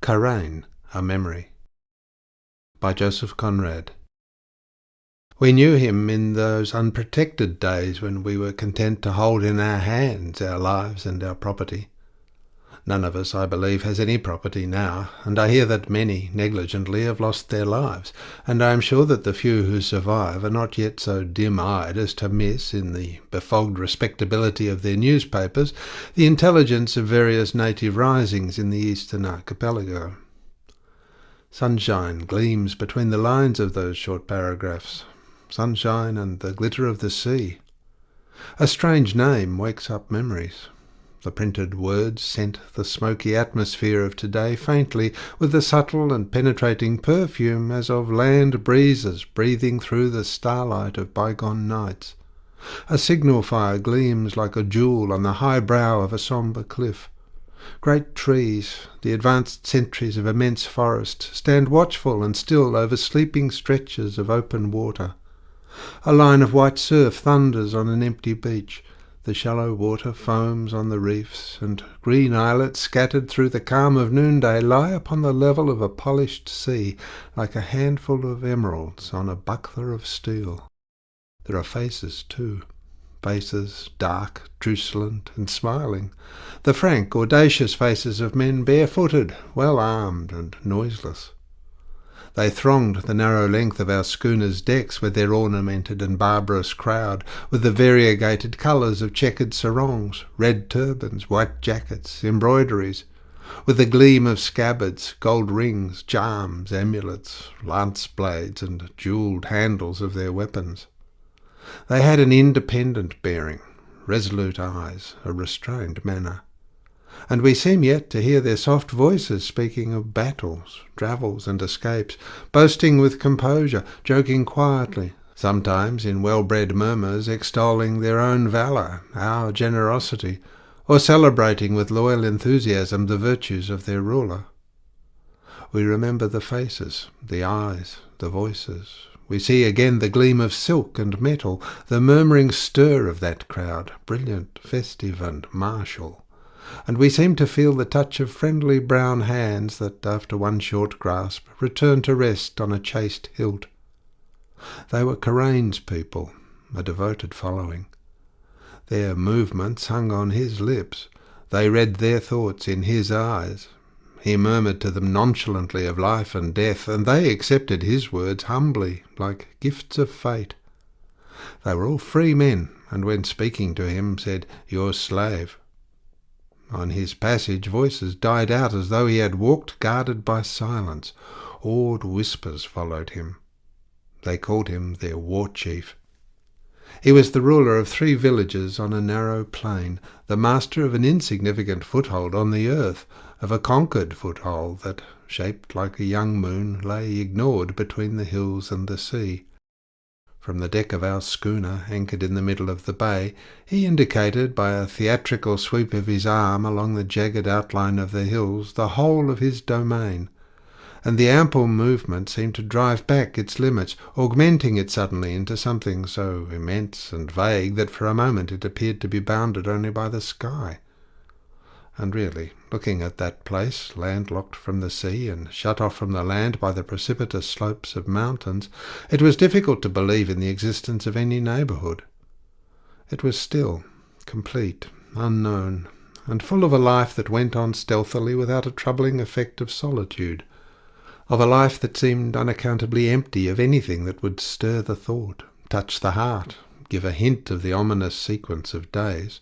Karain, A Memory by Joseph Conrad. We knew him in those unprotected days when we were content to hold in our hands our lives and our property. None of us, I believe, has any property now, and I hear that many, negligently, have lost their lives, and I am sure that the few who survive are not yet so dim-eyed as to miss, in the befogged respectability of their newspapers, the intelligence of various native risings in the eastern archipelago. Sunshine gleams between the lines of those short paragraphs, sunshine and the glitter of the sea. A strange name wakes up memories. The printed words scent the smoky atmosphere of today faintly with the subtle and penetrating perfume as of land breezes breathing through the starlight of bygone nights. A signal fire gleams like a jewel on the high brow of a sombre cliff. Great trees, the advanced sentries of immense forest, stand watchful and still over sleeping stretches of open water. A line of white surf thunders on an empty beach. The shallow water foams on the reefs, and green islets scattered through the calm of noonday lie upon the level of a polished sea like a handful of emeralds on a buckler of steel. There are faces too. Faces dark, truculent, and smiling, the frank, audacious faces of men barefooted, well-armed, and noiseless. They thronged the narrow length of our schooner's decks with their ornamented and barbarous crowd, with the variegated colours of checkered sarongs, red turbans, white jackets, embroideries, with the gleam of scabbards, gold rings, charms, amulets, lance blades, and jewelled handles of their weapons. They had an independent bearing, resolute eyes, a restrained manner, and we seem yet to hear their soft voices speaking of battles, travels, and escapes, boasting with composure, joking quietly, sometimes in well-bred murmurs extolling their own valour, our generosity, or celebrating with loyal enthusiasm the virtues of their ruler. We remember the faces, the eyes, the voices. We see again the gleam of silk and metal, the murmuring stir of that crowd, brilliant, festive, and martial. And we seem to feel the touch of friendly brown hands that, after one short grasp, return to rest on a chaste hilt. They were Karain's people, a devoted following. Their movements hung on his lips. They read their thoughts in his eyes. He murmured to them nonchalantly of life and death, and they accepted his words humbly, like gifts of fate. They were all free men, and when speaking to him said, "Your slave." On his passage voices died out as though he had walked guarded by silence. Awed whispers followed him. They called him their war chief. He was the ruler of 3 villages on a narrow plain, the master of an insignificant foothold on the earth, of a conquered foothold that, shaped like a young moon, lay ignored between the hills and the sea. From the deck of our schooner, anchored in the middle of the bay, he indicated by a theatrical sweep of his arm along the jagged outline of the hills the whole of his domain, and the ample movement seemed to drive back its limits, augmenting it suddenly into something so immense and vague that for a moment it appeared to be bounded only by the sky. And really, looking at that place, landlocked from the sea and shut off from the land by the precipitous slopes of mountains, it was difficult to believe in the existence of any neighbourhood. It was still, complete, unknown, and full of a life that went on stealthily without a troubling effect of solitude, of a life that seemed unaccountably empty of anything that would stir the thought, touch the heart, give a hint of the ominous sequence of days.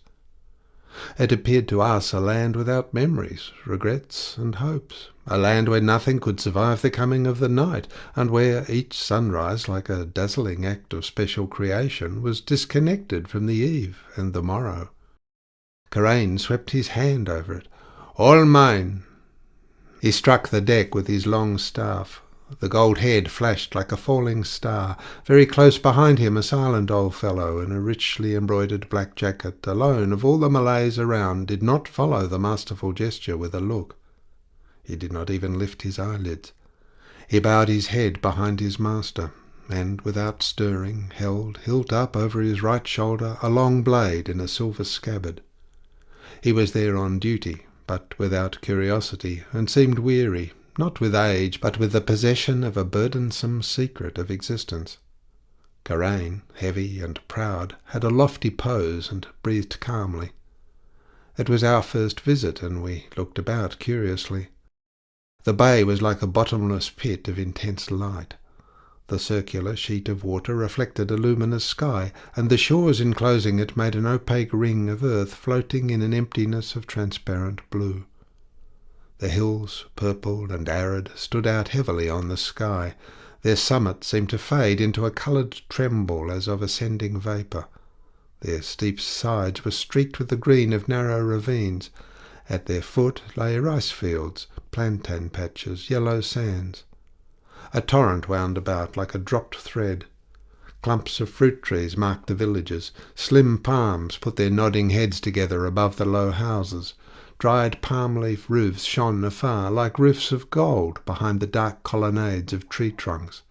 It appeared to us a land without memories, regrets, and hopes, a land where nothing could survive the coming of the night, and where each sunrise, like a dazzling act of special creation, was disconnected from the eve and the morrow. Karain swept his hand over it. "All mine!" He struck the deck with his long staff. The gold head flashed like a falling star. Very close behind him a silent old fellow in a richly embroidered black jacket, alone of all the Malays around, did not follow the masterful gesture with a look. He did not even lift his eyelids. He bowed his head behind his master, and, without stirring, held, hilt up over his right shoulder, a long blade in a silver scabbard. He was there on duty, but without curiosity, and seemed weary, not with age, but with the possession of a burdensome secret of existence. Karain, heavy and proud, had a lofty pose and breathed calmly. It was our first visit, and we looked about curiously. The bay was like a bottomless pit of intense light. The circular sheet of water reflected a luminous sky, and the shores enclosing it made an opaque ring of earth floating in an emptiness of transparent blue. The hills, purple and arid, stood out heavily on the sky. Their summits seemed to fade into a coloured tremble as of ascending vapour. Their steep sides were streaked with the green of narrow ravines. At their foot lay rice fields, plantain patches, yellow sands. A torrent wound about like a dropped thread. Clumps of fruit trees marked the villages. Slim palms put their nodding heads together above the low houses. Dried palm-leaf roofs shone afar like roofs of gold behind the dark colonnades of tree trunks.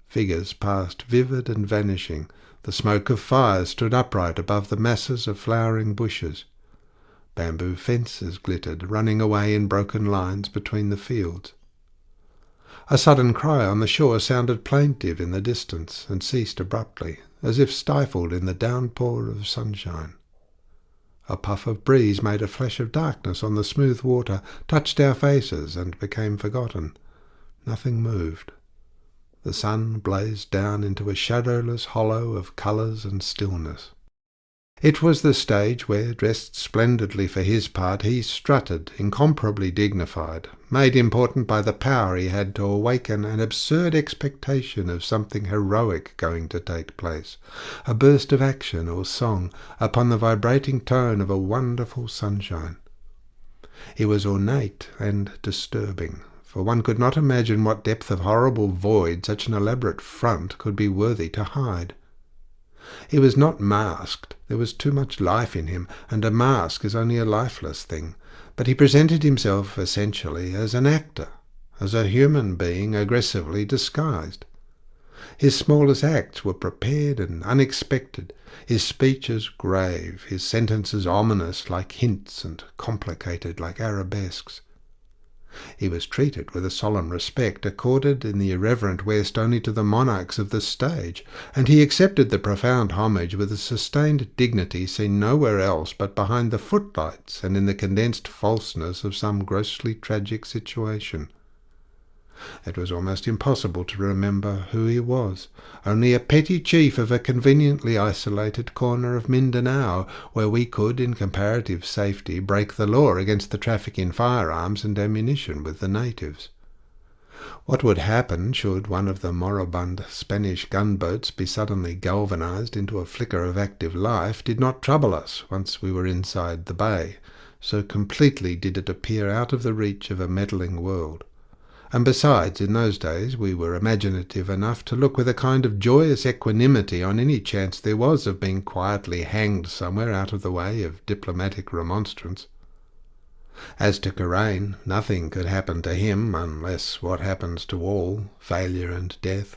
Figures passed vivid and vanishing. The smoke of fires stood upright above the masses of flowering bushes. Bamboo fences glittered, running away in broken lines between the fields. A sudden cry on the shore sounded plaintive in the distance, and ceased abruptly, as if stifled in the downpour of sunshine. A puff of breeze made a flash of darkness on the smooth water, touched our faces, and became forgotten. Nothing moved. The sun blazed down into a shadowless hollow of colours and stillness. It was the stage where, dressed splendidly for his part, he strutted, incomparably dignified, made important by the power he had to awaken an absurd expectation of something heroic going to take place, a burst of action or song, upon the vibrating tone of a wonderful sunshine. He was ornate and disturbing, for one could not imagine what depth of horrible void such an elaborate front could be worthy to hide. He was not masked. There was too much life in him, and a mask is only a lifeless thing. But he presented himself essentially as an actor, as a human being aggressively disguised. His smallest acts were prepared and unexpected, his speeches grave, his sentences ominous like hints and complicated like arabesques. He was treated with a solemn respect accorded in the irreverent West only to the monarchs of the stage, and he accepted the profound homage with a sustained dignity seen nowhere else but behind the footlights and in the condensed falseness of some grossly tragic situation. It was almost impossible to remember who he was, only a petty chief of a conveniently isolated corner of Mindanao, where we could, in comparative safety, break the law against the traffic in firearms and ammunition with the natives. What would happen should one of the moribund Spanish gunboats be suddenly galvanized into a flicker of active life did not trouble us once we were inside the bay, so completely did it appear out of the reach of a meddling world. And besides, in those days we were imaginative enough to look with a kind of joyous equanimity on any chance there was of being quietly hanged somewhere out of the way of diplomatic remonstrance. As to Karain, nothing could happen to him unless what happens to all, failure and death.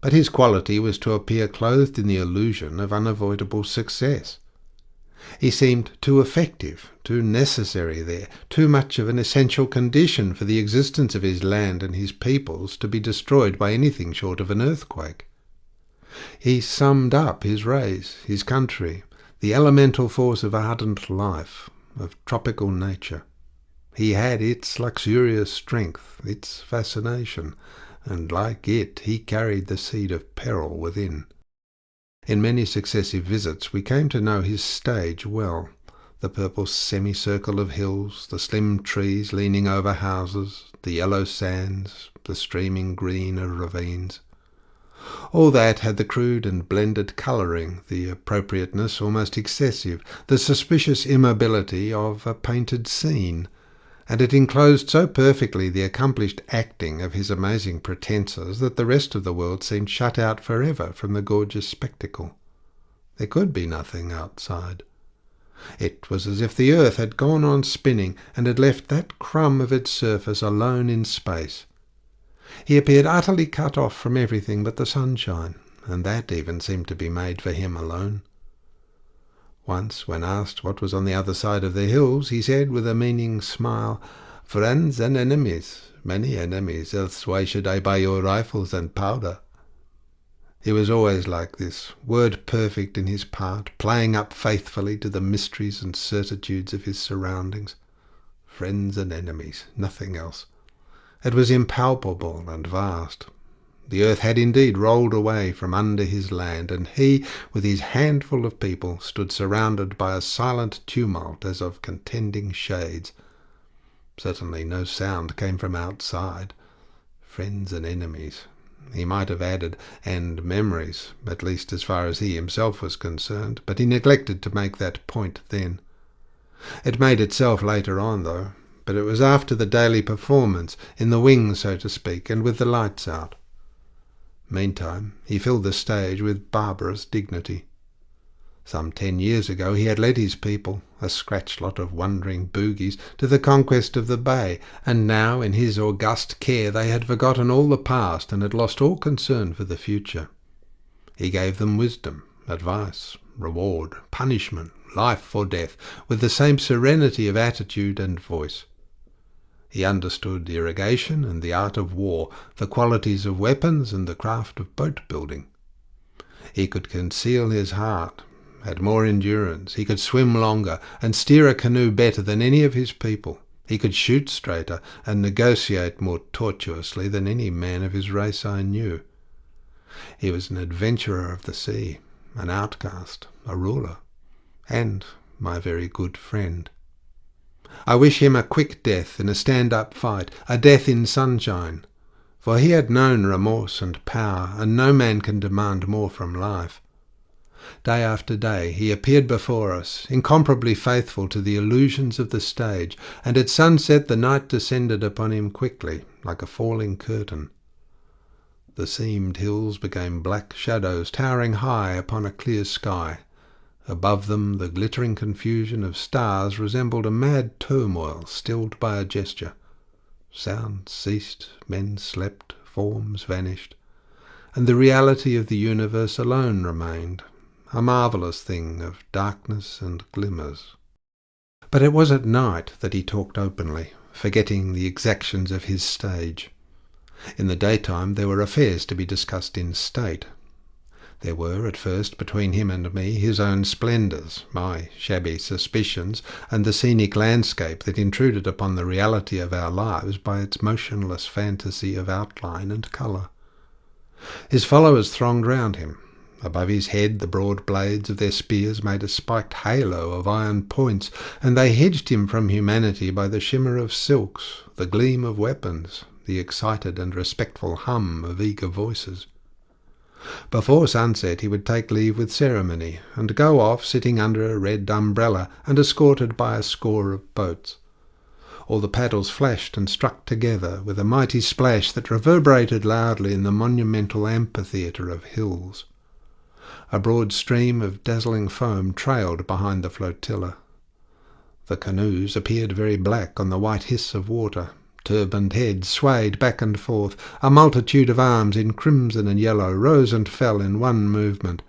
But his quality was to appear clothed in the illusion of unavoidable success. He seemed too effective, too necessary there, too much of an essential condition for the existence of his land and his peoples to be destroyed by anything short of an earthquake. He summed up his race, his country, the elemental force of ardent life, of tropical nature. He had its luxurious strength, its fascination, and like it he carried the seed of peril within. In many successive visits we came to know his stage well, the purple semicircle of hills, the slim trees leaning over houses, the yellow sands, the streaming green of ravines. All that had the crude and blended colouring, the appropriateness almost excessive, the suspicious immobility of a painted scene, and it enclosed so perfectly the accomplished acting of his amazing pretences that the rest of the world seemed shut out forever from the gorgeous spectacle. There could be nothing outside. It was as if the earth had gone on spinning and had left that crumb of its surface alone in space. He appeared utterly cut off from everything but the sunshine, and that even seemed to be made for him alone. Once, when asked what was on the other side of the hills, he said with a meaning smile, "Friends and enemies, many enemies, else why should I buy your rifles and powder?" He was always like this, word-perfect in his part, playing up faithfully to the mysteries and certitudes of his surroundings. Friends and enemies, nothing else. It was impalpable and vast. The earth had indeed rolled away from under his land, and he, with his handful of people, stood surrounded by a silent tumult as of contending shades. Certainly no sound came from outside. Friends and enemies. He might have added, and memories, at least as far as he himself was concerned, but he neglected to make that point then. It made itself later on, though, but it was after the daily performance, in the wing, so to speak, and with the lights out. Meantime, he filled the stage with barbarous dignity. Some 10 years ago he had led his people, a scratch lot of wandering bogies, to the conquest of the bay, and now in his august care they had forgotten all the past and had lost all concern for the future. He gave them wisdom, advice, reward, punishment, life or death, with the same serenity of attitude and voice. He understood irrigation and the art of war, the qualities of weapons and the craft of boat-building. He could conceal his heart, had more endurance, he could swim longer, and steer a canoe better than any of his people. He could shoot straighter, and negotiate more tortuously than any man of his race I knew. He was an adventurer of the sea, an outcast, a ruler, and my very good friend. I wish him a quick death in a stand-up fight, a death in sunshine, for he had known remorse and power, and no man can demand more from life. Day after day he appeared before us, incomparably faithful to the illusions of the stage, and at sunset the night descended upon him quickly, like a falling curtain. The seamed hills became black shadows towering high upon a clear sky. Above them the glittering confusion of stars resembled a mad turmoil stilled by a gesture. Sound ceased, men slept, forms vanished, and the reality of the universe alone remained, a marvellous thing of darkness and glimmers. But it was at night that he talked openly, forgetting the exactions of his stage. In the daytime there were affairs to be discussed in state. There were, at first, between him and me, his own splendours, my shabby suspicions, and the scenic landscape that intruded upon the reality of our lives by its motionless fantasy of outline and colour. His followers thronged round him. Above his head the broad blades of their spears made a spiked halo of iron points, and they hedged him from humanity by the shimmer of silks, the gleam of weapons, the excited and respectful hum of eager voices. Before sunset he would take leave with ceremony, and go off sitting under a red umbrella and escorted by a score of boats. All the paddles flashed and struck together with a mighty splash that reverberated loudly in the monumental amphitheatre of hills. A broad stream of dazzling foam trailed behind the flotilla. The canoes appeared very black on the white hiss of water. Turbaned heads swayed back and forth. A multitude of arms in crimson and yellow rose and fell in one movement.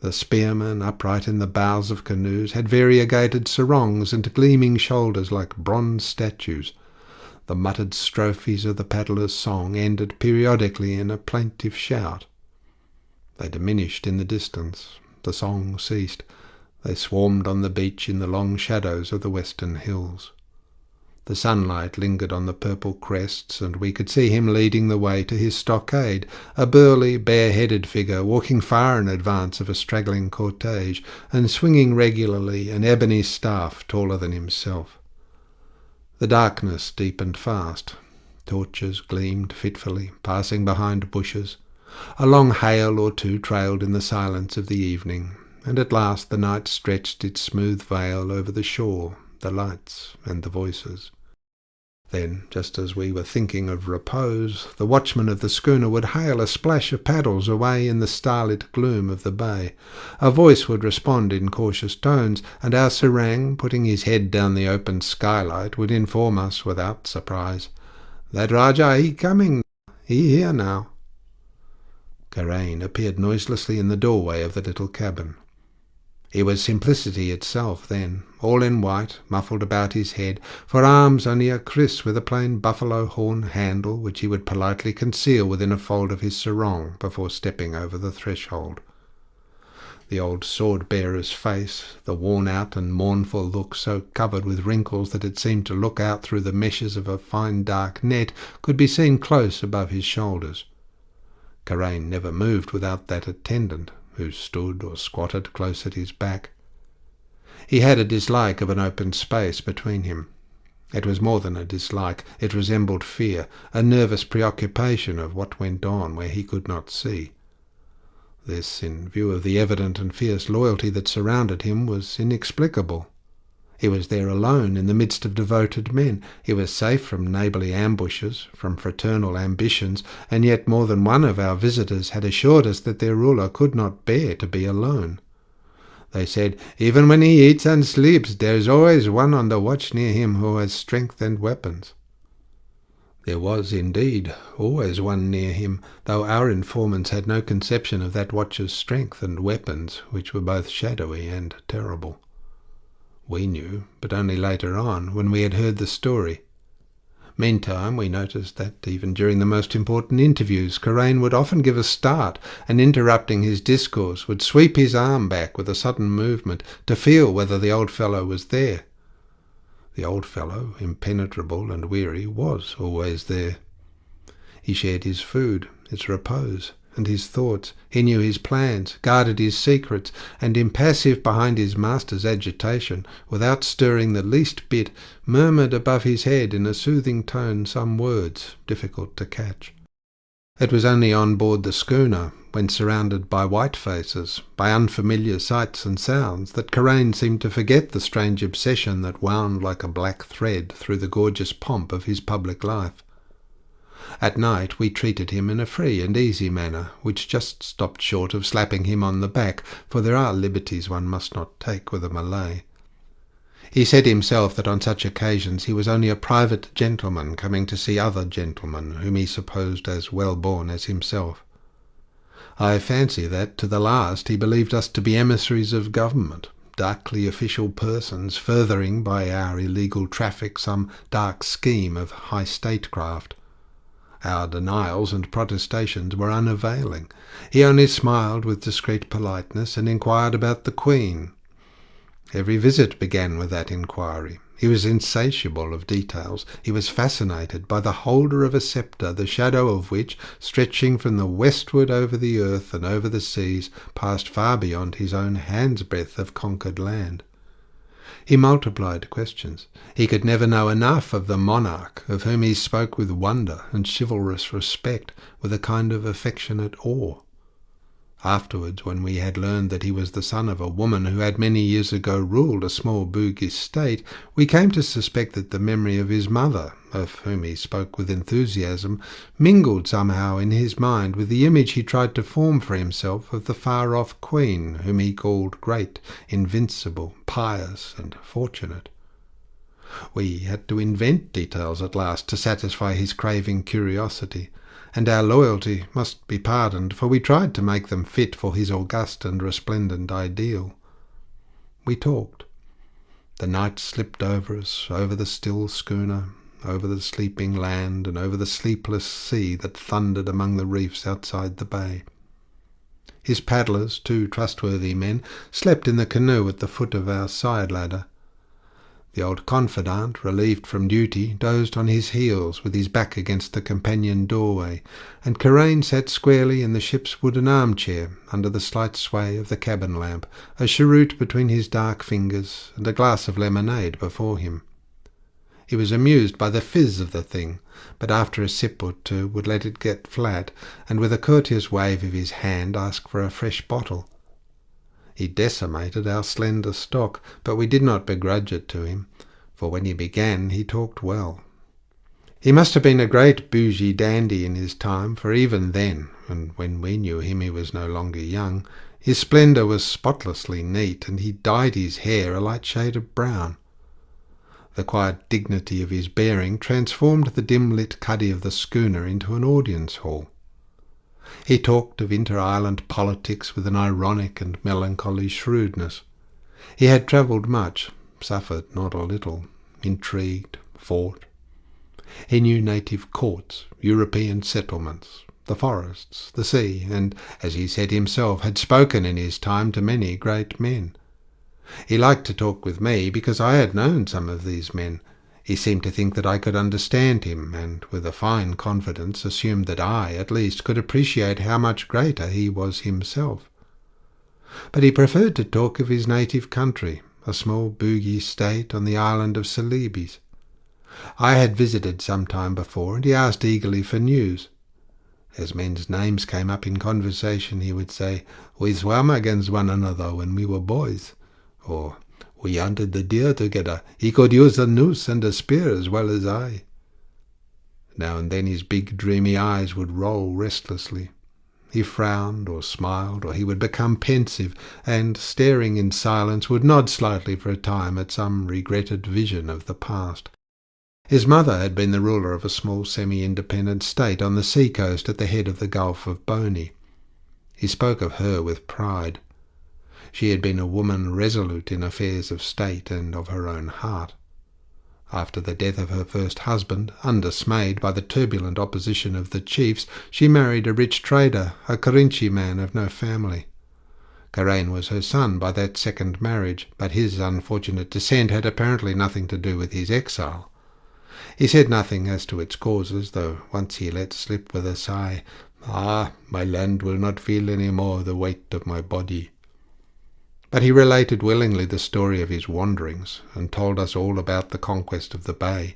The spearmen, upright in the bows of canoes, had variegated sarongs and gleaming shoulders like bronze statues. The muttered strophes of the paddler's song ended periodically in a plaintive shout. They diminished in the distance. The song ceased. They swarmed on the beach in the long shadows of the western hills. The sunlight lingered on the purple crests, and we could see him leading the way to his stockade, a burly, bare-headed figure walking far in advance of a straggling cortege, and swinging regularly an ebony staff taller than himself. The darkness deepened fast. Torches gleamed fitfully, passing behind bushes. A long hail or two trailed in the silence of the evening, and at last the night stretched its smooth veil over the shore, the lights, and the voices. Then, just as we were thinking of repose, the watchman of the schooner would hail a splash of paddles away in the starlit gloom of the bay. A voice would respond in cautious tones, and our serang, putting his head down the open skylight, would inform us without surprise, "That Rajah, he coming. He here now." Karain appeared noiselessly in the doorway of the little cabin. He was simplicity itself then, all in white, muffled about his head, for arms only a kriss with a plain buffalo horn handle, which he would politely conceal within a fold of his sarong before stepping over the threshold. The old sword-bearer's face, the worn-out and mournful look so covered with wrinkles that it seemed to look out through the meshes of a fine dark net, could be seen close above his shoulders. Karain never moved without that attendant, who stood or squatted close at his back. He had a dislike of an open space between him. It was more than a dislike, it resembled fear, a nervous preoccupation of what went on where he could not see. This, in view of the evident and fierce loyalty that surrounded him, was inexplicable. He was there alone in the midst of devoted men. He was safe from neighbourly ambushes, from fraternal ambitions, and yet more than one of our visitors had assured us that their ruler could not bear to be alone. They said, even when he eats and sleeps, there is always one on the watch near him who has strength and weapons. There was, indeed, always one near him, though our informants had no conception of that watcher's strength and weapons, which were both shadowy and terrible. We knew, but only later on, when we had heard the story. Meantime, we noticed that, even during the most important interviews, Karain would often give a start, and interrupting his discourse, would sweep his arm back with a sudden movement, to feel whether the old fellow was there. The old fellow, impenetrable and weary, was always there. He shared his food, his repose, and his thoughts. He knew his plans, guarded his secrets, and impassive behind his master's agitation, without stirring the least bit, murmured above his head in a soothing tone some words difficult to catch. It was only on board the schooner, when surrounded by white faces, by unfamiliar sights and sounds, that Karain seemed to forget the strange obsession that wound like a black thread through the gorgeous pomp of his public life. At night we treated him in a free and easy manner, which just stopped short of slapping him on the back, for there are liberties one must not take with a Malay. He said himself that on such occasions he was only a private gentleman coming to see other gentlemen, whom he supposed as well-born as himself. I fancy that, to the last, he believed us to be emissaries of government, darkly official persons furthering by our illegal traffic some dark scheme of high statecraft. Our denials and protestations were unavailing. He only smiled with discreet politeness and inquired about the Queen. Every visit began with that inquiry. He was insatiable of details. He was fascinated by the holder of a sceptre, the shadow of which, stretching from the westward over the earth and over the seas, passed far beyond his own hand's breadth of conquered land. He multiplied questions. He could never know enough of the monarch, of whom he spoke with wonder and chivalrous respect, with a kind of affectionate awe. Afterwards, when we had learned that he was the son of a woman who had many years ago ruled a small Bugis state, we came to suspect that the memory of his mother, of whom he spoke with enthusiasm, mingled somehow in his mind with the image he tried to form for himself of the far-off queen, whom he called great, invincible, pious, and fortunate. We had to invent details at last to satisfy his craving curiosity, and our loyalty must be pardoned, for we tried to make them fit for his august and resplendent ideal. We talked. The night slipped over us, over the still schooner, over the sleeping land, and over the sleepless sea that thundered among the reefs outside the bay. His paddlers, two trustworthy men, slept in the canoe at the foot of our side-ladder. The old confidant, relieved from duty, dozed on his heels with his back against the companion doorway, and Karain sat squarely in the ship's wooden armchair under the slight sway of the cabin lamp, a cheroot between his dark fingers and a glass of lemonade before him. He was amused by the fizz of the thing, but after a sip or two would let it get flat, and with a courteous wave of his hand ask for a fresh bottle. He decimated our slender stock, but we did not begrudge it to him, for when he began he talked well. He must have been a great bougie dandy in his time, for even then, and when we knew him he was no longer young, his splendour was spotlessly neat, and he dyed his hair a light shade of brown. The quiet dignity of his bearing transformed the dim-lit cuddy of the schooner into an audience hall. He talked of inter-island politics with an ironic and melancholy shrewdness. He had travelled much, suffered not a little, intrigued, fought. He knew native courts, European settlements, the forests, the sea, and, as he said himself, had spoken in his time to many great men. He liked to talk with me because I had known some of these men. He seemed to think that I could understand him, and with a fine confidence assumed that I, at least, could appreciate how much greater he was himself. But he preferred to talk of his native country, a small Bugis state on the island of Celebes. I had visited some time before, and he asked eagerly for news. As men's names came up in conversation, he would say, "We swam against one another when we were boys," or "We hunted the deer together. He could use a noose and a spear as well as I." Now and then his big dreamy eyes would roll restlessly. He frowned or smiled, or he would become pensive, and, staring in silence, would nod slightly for a time at some regretted vision of the past. His mother had been the ruler of a small semi-independent state on the sea-coast at the head of the Gulf of Boney. He spoke of her with pride. She had been a woman resolute in affairs of state and of her own heart. After the death of her first husband, undismayed by the turbulent opposition of the chiefs, she married a rich trader, a Karain man of no family. Karain was her son by that second marriage, but his unfortunate descent had apparently nothing to do with his exile. He said nothing as to its causes, though once he let slip with a sigh, "Ah, my land will not feel any more the weight of my body." But he related willingly the story of his wanderings, and told us all about the conquest of the bay.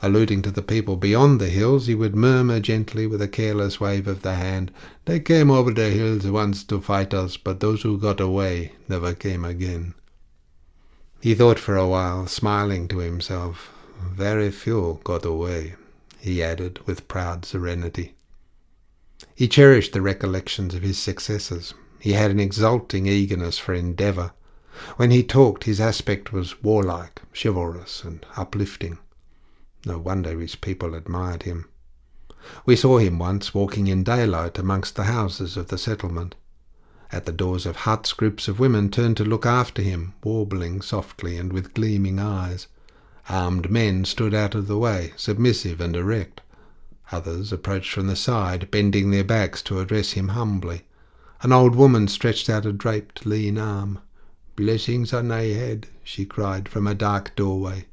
Alluding to the people beyond the hills, he would murmur gently with a careless wave of the hand, "They came over the hills once to fight us, but those who got away never came again." He thought for a while, smiling to himself. "Very few got away," he added with proud serenity. He cherished the recollections of his successes. He had an exulting eagerness for endeavour. When he talked, his aspect was warlike, chivalrous, and uplifting. No wonder his people admired him. We saw him once walking in daylight amongst the houses of the settlement. At the doors of huts, groups of women turned to look after him, warbling softly and with gleaming eyes. Armed men stood out of the way, submissive and erect. Others approached from the side, bending their backs to address him humbly. An old woman stretched out a draped, lean arm. "Blessings on thy head," she cried from a dark doorway.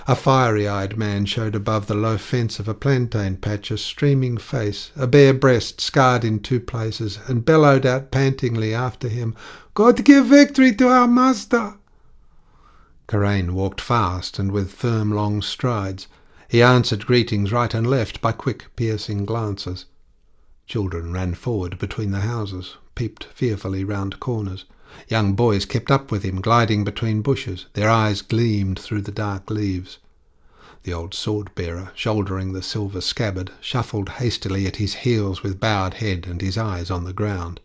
A fiery-eyed man showed above the low fence of a plantain patch a streaming face, a bare breast scarred in 2 places, and bellowed out pantingly after him, "God give victory to our master!" Karain walked fast and with firm long strides. He answered greetings right and left by quick piercing glances. Children ran forward between the houses, peeped fearfully round corners. Young boys kept up with him, gliding between bushes. Their eyes gleamed through the dark leaves. The old sword-bearer, shouldering the silver scabbard, shuffled hastily at his heels with bowed head and his eyes on the ground.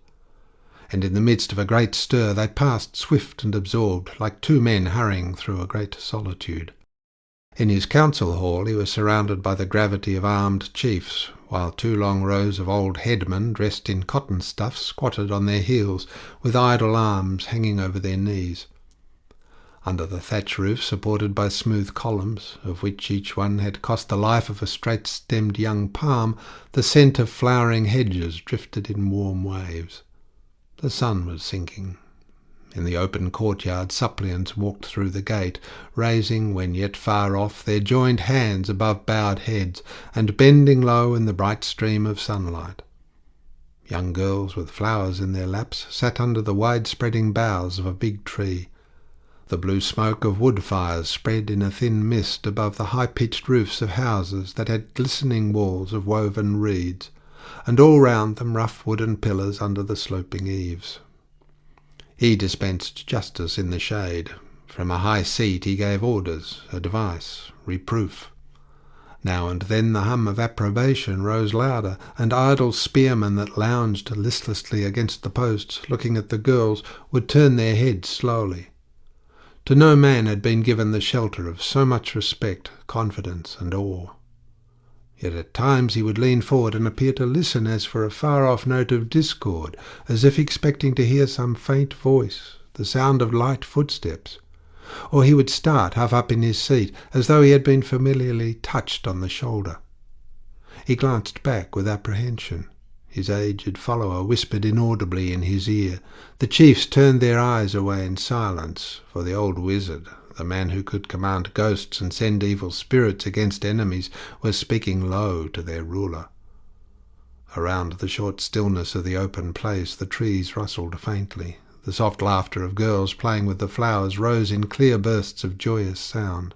And in the midst of a great stir they passed swift and absorbed, like 2 men hurrying through a great solitude. In his council hall he was surrounded by the gravity of armed chiefs, while 2 long rows of old headmen dressed in cotton stuff squatted on their heels, with idle arms hanging over their knees. Under the thatch roof, supported by smooth columns, of which each one had cost the life of a straight-stemmed young palm, the scent of flowering hedges drifted in warm waves. The sun was sinking. In the open courtyard suppliants walked through the gate, raising, when yet far off, their joined hands above bowed heads, and bending low in the bright stream of sunlight. Young girls with flowers in their laps sat under the wide-spreading boughs of a big tree. The blue smoke of wood fires spread in a thin mist above the high-pitched roofs of houses that had glistening walls of woven reeds, and all round them rough wooden pillars under the sloping eaves. He dispensed justice in the shade. From a high seat he gave orders, advice, reproof. Now and then the hum of approbation rose louder, and idle spearmen that lounged listlessly against the posts, looking at the girls, would turn their heads slowly. To no man had been given the shelter of so much respect, confidence, and awe. Yet at times he would lean forward and appear to listen as for a far-off note of discord, as if expecting to hear some faint voice, the sound of light footsteps, or he would start half up in his seat as though he had been familiarly touched on the shoulder. He glanced back with apprehension. His aged follower whispered inaudibly in his ear. The chiefs turned their eyes away in silence, for the old wizard, the man who could command ghosts and send evil spirits against enemies, was speaking low to their ruler. Around the short stillness of the open place the trees rustled faintly. The soft laughter of girls playing with the flowers rose in clear bursts of joyous sound.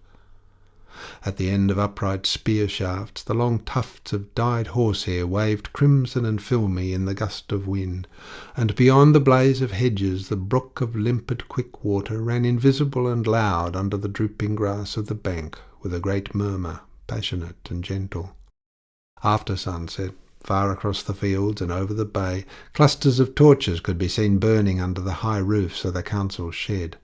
At the end of upright spear shafts the long tufts of dyed horsehair waved crimson and filmy in the gust of wind, and beyond the blaze of hedges the brook of limpid quick water ran invisible and loud under the drooping grass of the bank, with a great murmur, passionate and gentle. After sunset, far across the fields and over the bay, clusters of torches could be seen burning under the high roofs of the council shed.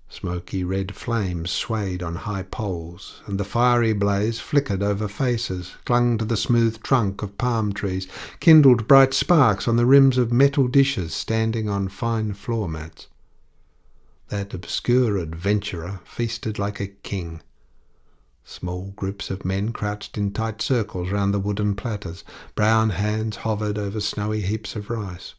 Smoky red flames swayed on high poles, and the fiery blaze flickered over faces, clung to the smooth trunk of palm trees, kindled bright sparks on the rims of metal dishes standing on fine floor mats. That obscure adventurer feasted like a king. Small groups of men crouched in tight circles round the wooden platters. Brown hands hovered over snowy heaps of rice.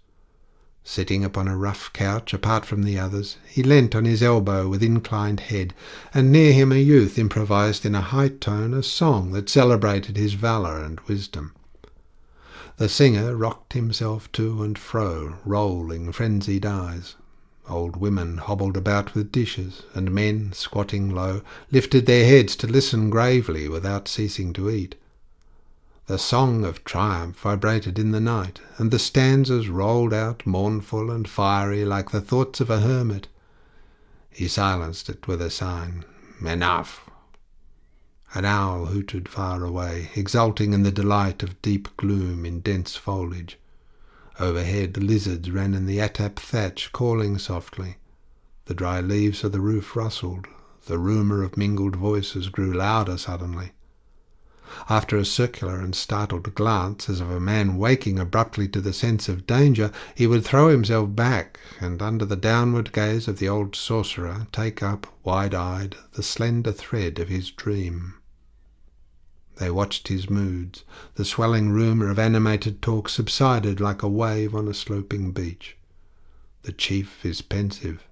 Sitting upon a rough couch apart from the others, he leant on his elbow with inclined head, and near him a youth improvised in a high tone a song that celebrated his valour and wisdom. The singer rocked himself to and fro, rolling frenzied eyes. Old women hobbled about with dishes, and men, squatting low, lifted their heads to listen gravely without ceasing to eat. The song of triumph vibrated in the night, and the stanzas rolled out mournful and fiery like the thoughts of a hermit. He silenced it with a sign. "Enough!" An owl hooted far away, exulting in the delight of deep gloom in dense foliage. Overhead lizards ran in the attap thatch, calling softly. The dry leaves of the roof rustled. The rumour of mingled voices grew louder suddenly. After a circular and startled glance, as of a man waking abruptly to the sense of danger, he would throw himself back, and under the downward gaze of the old sorcerer take up, wide-eyed, the slender thread of his dream. They watched his moods. The swelling rumour of animated talk subsided like a wave on a sloping beach. The chief is pensive.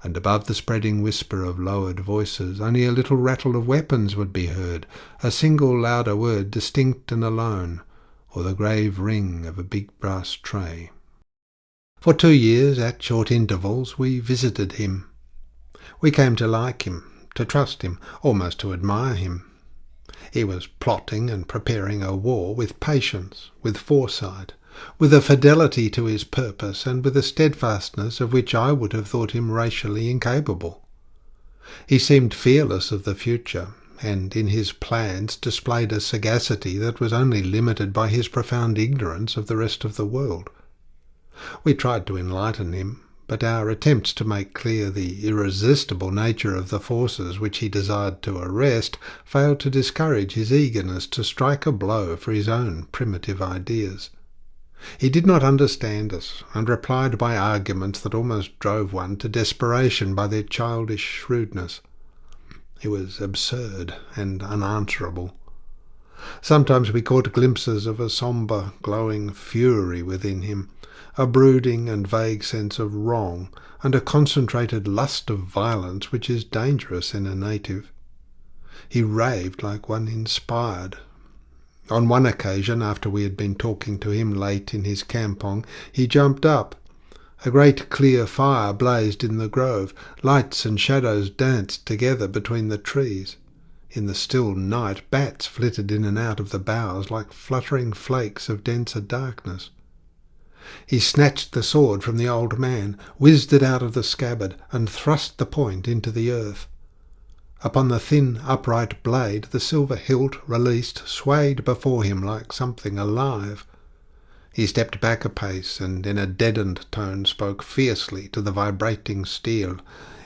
And above the spreading whisper of lowered voices only a little rattle of weapons would be heard, a single louder word distinct and alone, or the grave ring of a big brass tray. For 2 years, at short intervals, we visited him. We came to like him, to trust him, almost to admire him. He was plotting and preparing a war with patience, with foresight, with a fidelity to his purpose, and with a steadfastness of which I would have thought him racially incapable. He seemed fearless of the future, and in his plans displayed a sagacity that was only limited by his profound ignorance of the rest of the world. We tried to enlighten him, but our attempts to make clear the irresistible nature of the forces which he desired to arrest failed to discourage his eagerness to strike a blow for his own primitive ideas. He did not understand us, and replied by arguments that almost drove one to desperation by their childish shrewdness. He was absurd and unanswerable. Sometimes we caught glimpses of a sombre, glowing fury within him, a brooding and vague sense of wrong, and a concentrated lust of violence which is dangerous in a native. He raved like one inspired. On one occasion, after we had been talking to him late in his campong, he jumped up. A great clear fire blazed in the grove. Lights and shadows danced together between the trees. In the still night, bats flitted in and out of the boughs like fluttering flakes of denser darkness. He snatched the sword from the old man, whizzed it out of the scabbard, and thrust the point into the earth. Upon the thin, upright blade, the silver hilt, released, swayed before him like something alive. He stepped back a pace, and in a deadened tone spoke fiercely to the vibrating steel.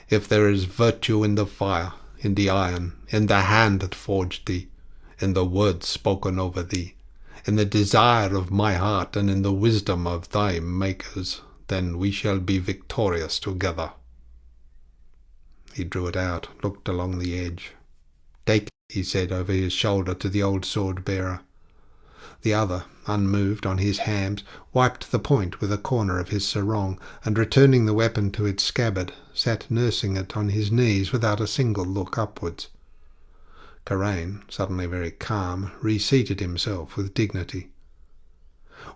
"If there is virtue in the fire, in the iron, in the hand that forged thee, in the words spoken over thee, in the desire of my heart, and in the wisdom of thy makers, then we shall be victorious together." He drew it out, looked along the edge. "Take it," he said over his shoulder to the old sword-bearer. The other, unmoved on his hams, wiped the point with a corner of his sarong, and returning the weapon to its scabbard, sat nursing it on his knees without a single look upwards. Karain, suddenly very calm, reseated himself with dignity.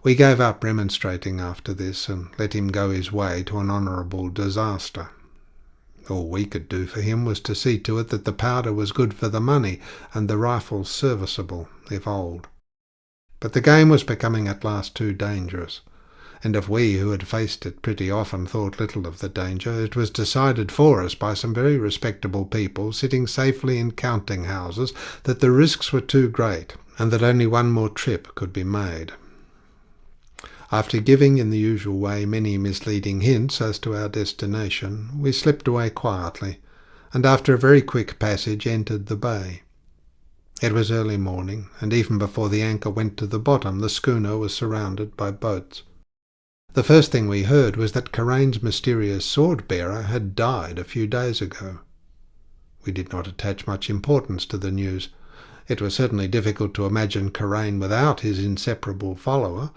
We gave up remonstrating after this, and let him go his way to an honourable disaster. All we could do for him was to see to it that the powder was good for the money, and the rifle serviceable, if old. But the game was becoming at last too dangerous, and if we, who had faced it pretty often, thought little of the danger, it was decided for us by some very respectable people sitting safely in counting-houses that the risks were too great, and that only one more trip could be made. After giving in the usual way many misleading hints as to our destination, we slipped away quietly, and after a very quick passage entered the bay. It was early morning, and even before the anchor went to the bottom the schooner was surrounded by boats. The first thing we heard was that Karain's mysterious sword-bearer had died a few days ago. We did not attach much importance to the news. It was certainly difficult to imagine Karain without his inseparable follower,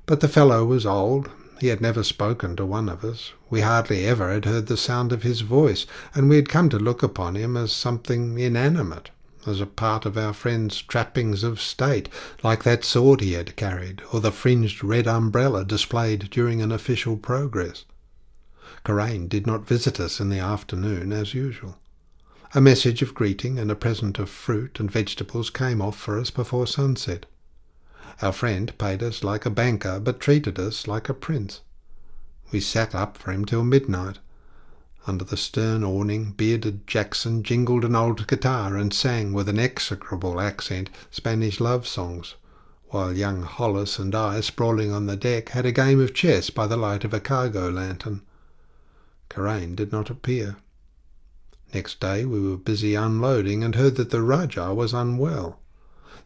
but the fellow was old. He had never spoken to one of us. We hardly ever had heard the sound of his voice, and we had come to look upon him as something inanimate, as a part of our friend's trappings of state, like that sword he had carried, or the fringed red umbrella displayed during an official progress. Karain did not visit us in the afternoon as usual. A message of greeting and a present of fruit and vegetables came off for us before sunset. Our friend paid us like a banker, but treated us like a prince. We sat up for him till midnight. Under the stern awning, bearded Jackson jingled an old guitar and sang with an execrable accent Spanish love songs, while young Hollis and I, sprawling on the deck, had a game of chess by the light of a cargo lantern. Karain did not appear. Next day we were busy unloading, and heard that the Rajah was unwell.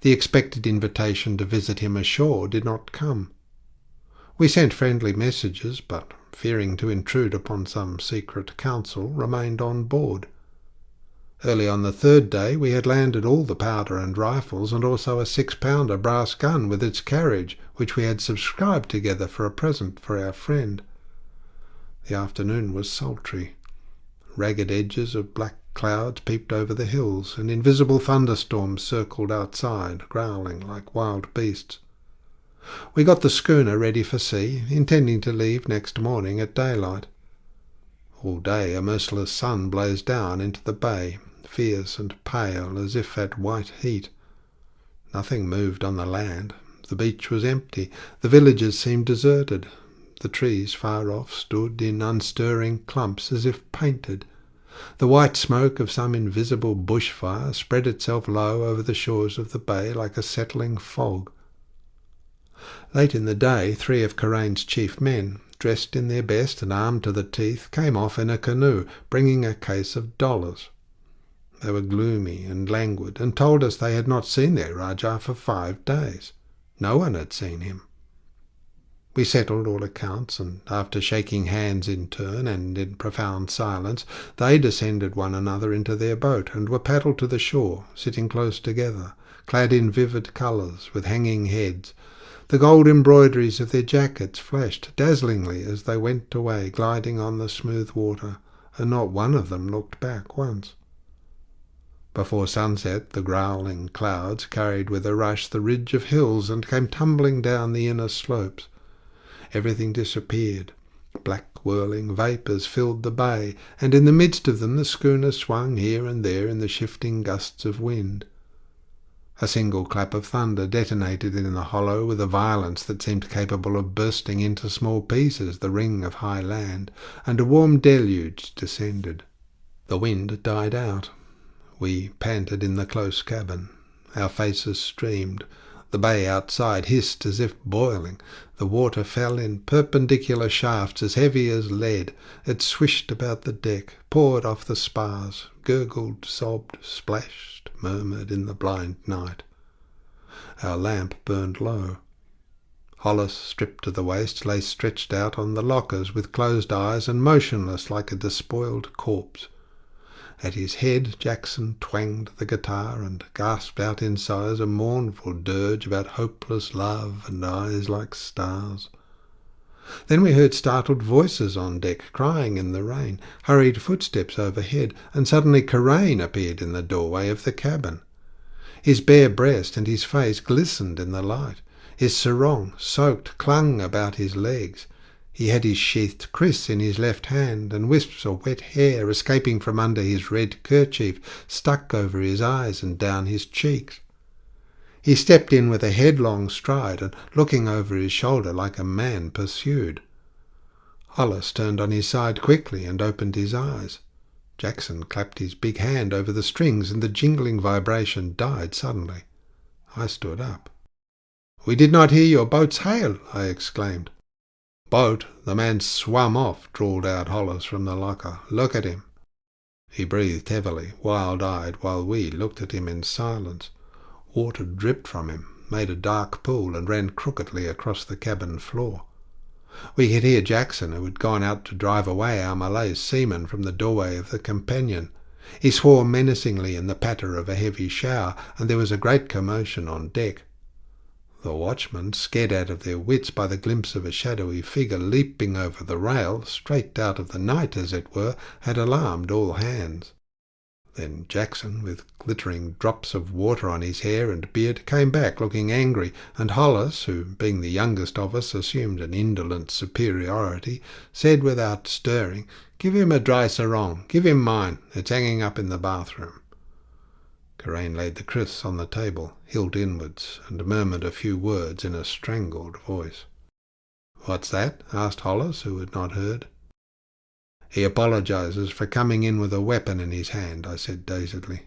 The expected invitation to visit him ashore did not come. We sent friendly messages, but, fearing to intrude upon some secret council, remained on board. Early on the third day we had landed all the powder and rifles, and also a 6-pounder brass gun with its carriage, which we had subscribed together for a present for our friend. The afternoon was sultry. Ragged edges of black clouds peeped over the hills, and invisible thunderstorms circled outside, growling like wild beasts. We got the schooner ready for sea, intending to leave next morning at daylight. All day a merciless sun blazed down into the bay, fierce and pale as if at white heat. Nothing moved on the land. The beach was empty. The villages seemed deserted. The trees far off stood in unstirring clumps as if painted. The white smoke of some invisible bushfire spread itself low over the shores of the bay like a settling fog. Late in the day 3 of Karain's chief men, dressed in their best and armed to the teeth, came off in a canoe, bringing a case of dollars. They were gloomy and languid, and told us they had not seen their Rajah for 5 days. No one had seen him. We settled all accounts, and after shaking hands in turn and in profound silence, they descended one another into their boat and were paddled to the shore, sitting close together, clad in vivid colours, with hanging heads. The gold embroideries of their jackets flashed dazzlingly as they went away, gliding on the smooth water, and not one of them looked back once. Before sunset the growling clouds carried with a rush the ridge of hills and came tumbling down the inner slopes. Everything disappeared. Black whirling vapours filled the bay, and in the midst of them the schooner swung here and there in the shifting gusts of wind. A single clap of thunder detonated in the hollow with a violence that seemed capable of bursting into small pieces the ring of high land, and a warm deluge descended. The wind died out. We panted in the close cabin. Our faces streamed. The bay outside hissed as if boiling. The water fell in perpendicular shafts as heavy as lead. It swished about the deck, poured off the spars, gurgled, sobbed, splashed, murmured in the blind night. Our lamp burned low. Hollis, stripped to the waist, lay stretched out on the lockers with closed eyes and motionless like a despoiled corpse. At his head Jackson twanged the guitar and gasped out in sighs a mournful dirge about hopeless love and eyes like stars. Then we heard startled voices on deck, crying in the rain, hurried footsteps overhead, and suddenly Karain appeared in the doorway of the cabin. His bare breast and his face glistened in the light. His sarong, soaked, clung about his legs. He had his sheathed kriss in his left hand, and wisps of wet hair, escaping from under his red kerchief, stuck over his eyes and down his cheeks. He stepped in with a headlong stride, and looking over his shoulder like a man pursued. Hollis turned on his side quickly and opened his eyes. Jackson clapped his big hand over the strings, and the jingling vibration died suddenly. I stood up. "We did not hear your boat's hail," I exclaimed. "Boat? The man swum off," drawled out Hollis from the locker. "Look at him." He breathed heavily, wild-eyed, while we looked at him in silence. Water dripped from him, made a dark pool, and ran crookedly across the cabin floor. We could hear Jackson, who had gone out to drive away our Malay seamen, from the doorway of the companion. He swore menacingly in the patter of a heavy shower, and there was a great commotion on deck. The watchmen, scared out of their wits by the glimpse of a shadowy figure leaping over the rail, straight out of the night as it were, had alarmed all hands. Then Jackson, with glittering drops of water on his hair and beard, came back looking angry, and Hollis, who, being the youngest of us, assumed an indolent superiority, said without stirring, "Give him a dry sarong. Give him mine. It's hanging up in the bathroom." Karain laid the kriss on the table, hilt inwards, and murmured a few words in a strangled voice. "What's that?" asked Hollis, who had not heard. "He apologizes for coming in with a weapon in his hand," I said dazedly.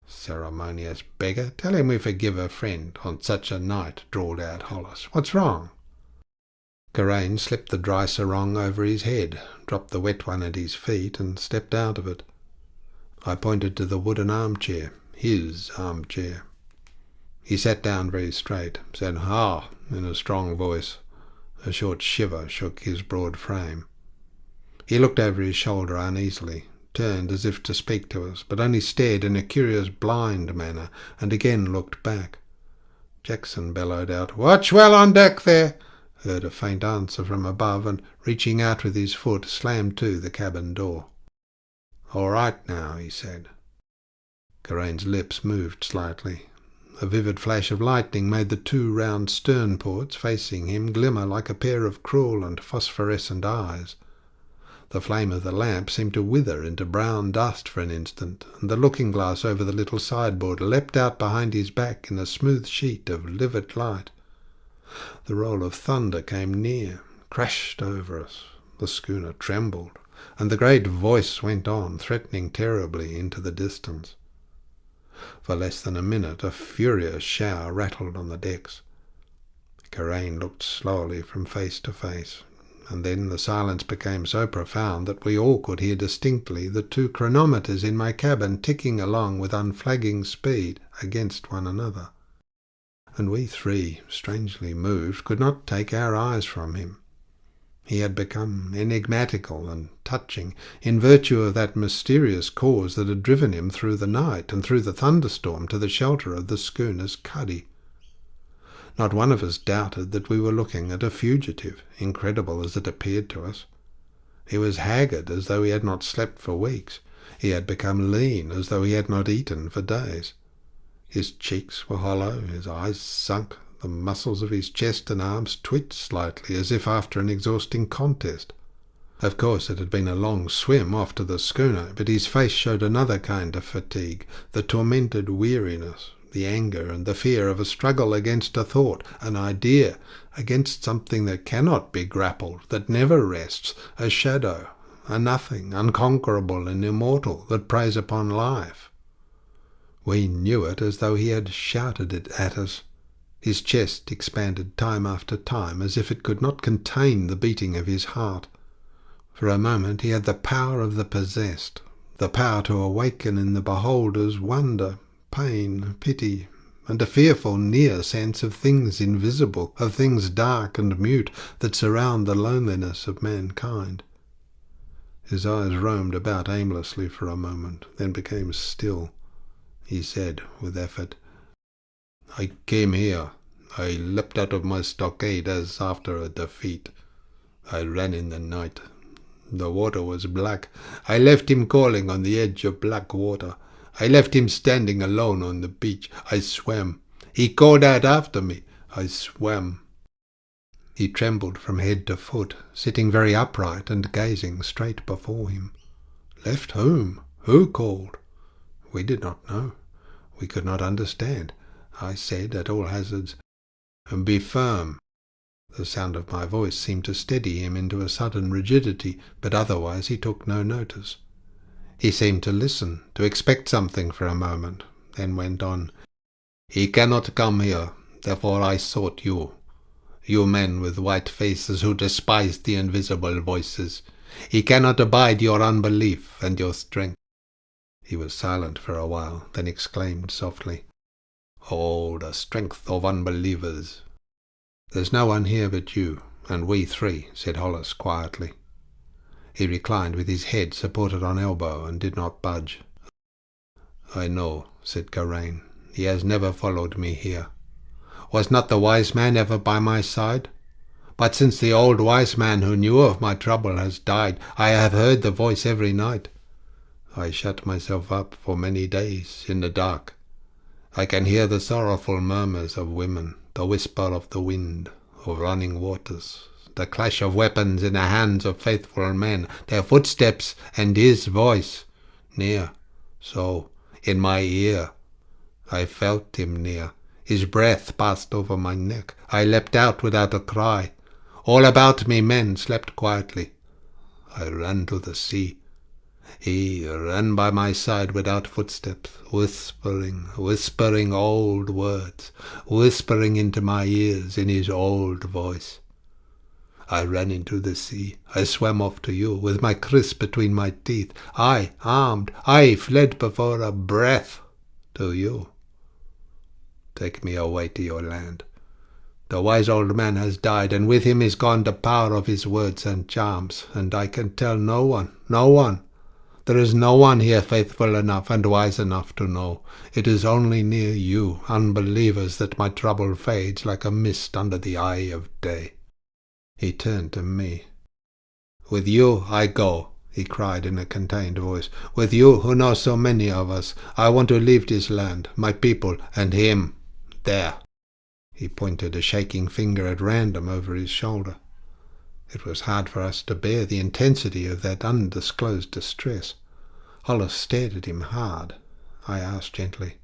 "Ceremonious beggar! Tell him we forgive a friend on such a night," drawled out Hollis. "What's wrong?" Karain slipped the dry sarong over his head, dropped the wet one at his feet, and stepped out of it. I pointed to the wooden armchair, his armchair. He sat down very straight, said "Ah," in a strong voice. A short shiver shook his broad frame. He looked over his shoulder uneasily, turned as if to speak to us, but only stared in a curious blind manner, and again looked back. Jackson bellowed out, "Watch well on deck there!" heard a faint answer from above, and, reaching out with his foot, slammed to the cabin door. "All right now," he said. Karain's lips moved slightly. A vivid flash of lightning made the two round stern ports facing him glimmer like a pair of cruel and phosphorescent eyes. The flame of the lamp seemed to wither into brown dust for an instant, and the looking-glass over the little sideboard leapt out behind his back in a smooth sheet of livid light. The roll of thunder came near, crashed over us. The schooner trembled, and the great voice went on, threatening terribly into the distance. For less than a minute a furious shower rattled on the decks. Karain looked slowly from face to face, and then the silence became so profound that we all could hear distinctly the two chronometers in my cabin ticking along with unflagging speed against one another. And we three, strangely moved, could not take our eyes from him. He had become enigmatical and touching, in virtue of that mysterious cause that had driven him through the night and through the thunderstorm to the shelter of the schooner's cuddy. Not one of us doubted that we were looking at a fugitive, incredible as it appeared to us. He was haggard as though he had not slept for weeks. He had become lean as though he had not eaten for days. His cheeks were hollow, his eyes sunk, the muscles of his chest and arms twitched slightly as if after an exhausting contest. Of course it had been a long swim off to the schooner, but his face showed another kind of fatigue, the tormented weariness, the anger and the fear of a struggle against a thought, an idea, against something that cannot be grappled, that never rests, a shadow, a nothing, unconquerable and immortal, that preys upon life. We knew it as though he had shouted it at us. His chest expanded time after time, as if it could not contain the beating of his heart. For a moment he had the power of the possessed, the power to awaken in the beholders wonder, pain, pity, and a fearful near sense of things invisible, of things dark and mute that surround the loneliness of mankind. His eyes roamed about aimlessly for a moment, then became still. He said with effort, "I came here. I leapt out of my stockade as after a defeat. I ran in the night. The water was black. I left him calling on the edge of black water. I left him standing alone on the beach. I swam. He called out after me. I swam." He trembled from head to foot, sitting very upright and gazing straight before him. Left whom? Who called? We did not know. We could not understand. I said, at all hazards, "Be firm." The sound of my voice seemed to steady him into a sudden rigidity, but otherwise he took no notice. He seemed to listen, to expect something for a moment, then went on, "He cannot come here, therefore I sought you. You men with white faces who despise the invisible voices. He cannot abide your unbelief and your strength." He was silent for a while, then exclaimed softly, "Oh, the strength of unbelievers!" "There's no one here but you, and we three," said Hollis quietly. He reclined with his head supported on elbow and did not budge. "I know," said Karain. "He has never followed me here. Was not the wise man ever by my side? But since the old wise man who knew of my trouble has died, I have heard the voice every night. I shut myself up for many days in the dark. I can hear the sorrowful murmurs of women, the whisper of the wind, of running waters, the clash of weapons in the hands of faithful men, their footsteps and his voice, near, so, in my ear. I felt him near. His breath passed over my neck. I leapt out without a cry. All about me men slept quietly. I ran to the sea. He ran by my side without footsteps, whispering old words, whispering into my ears in his old voice. I ran into the sea. I swam off to you, with my kriss between my teeth. I, armed, I fled before a breath to you. Take me away to your land. The wise old man has died, and with him is gone the power of his words and charms, and I can tell no one, no one. There is no one here faithful enough and wise enough to know. It is only near you, unbelievers, that my trouble fades like a mist under the eye of day." He turned to me. "With you I go," he cried in a contained voice. "With you who know so many of us. I want to leave this land, my people, and him. There." He pointed a shaking finger at random over his shoulder. It was hard for us to bear the intensity of that undisclosed distress. Hollis stared at him hard. I asked gently,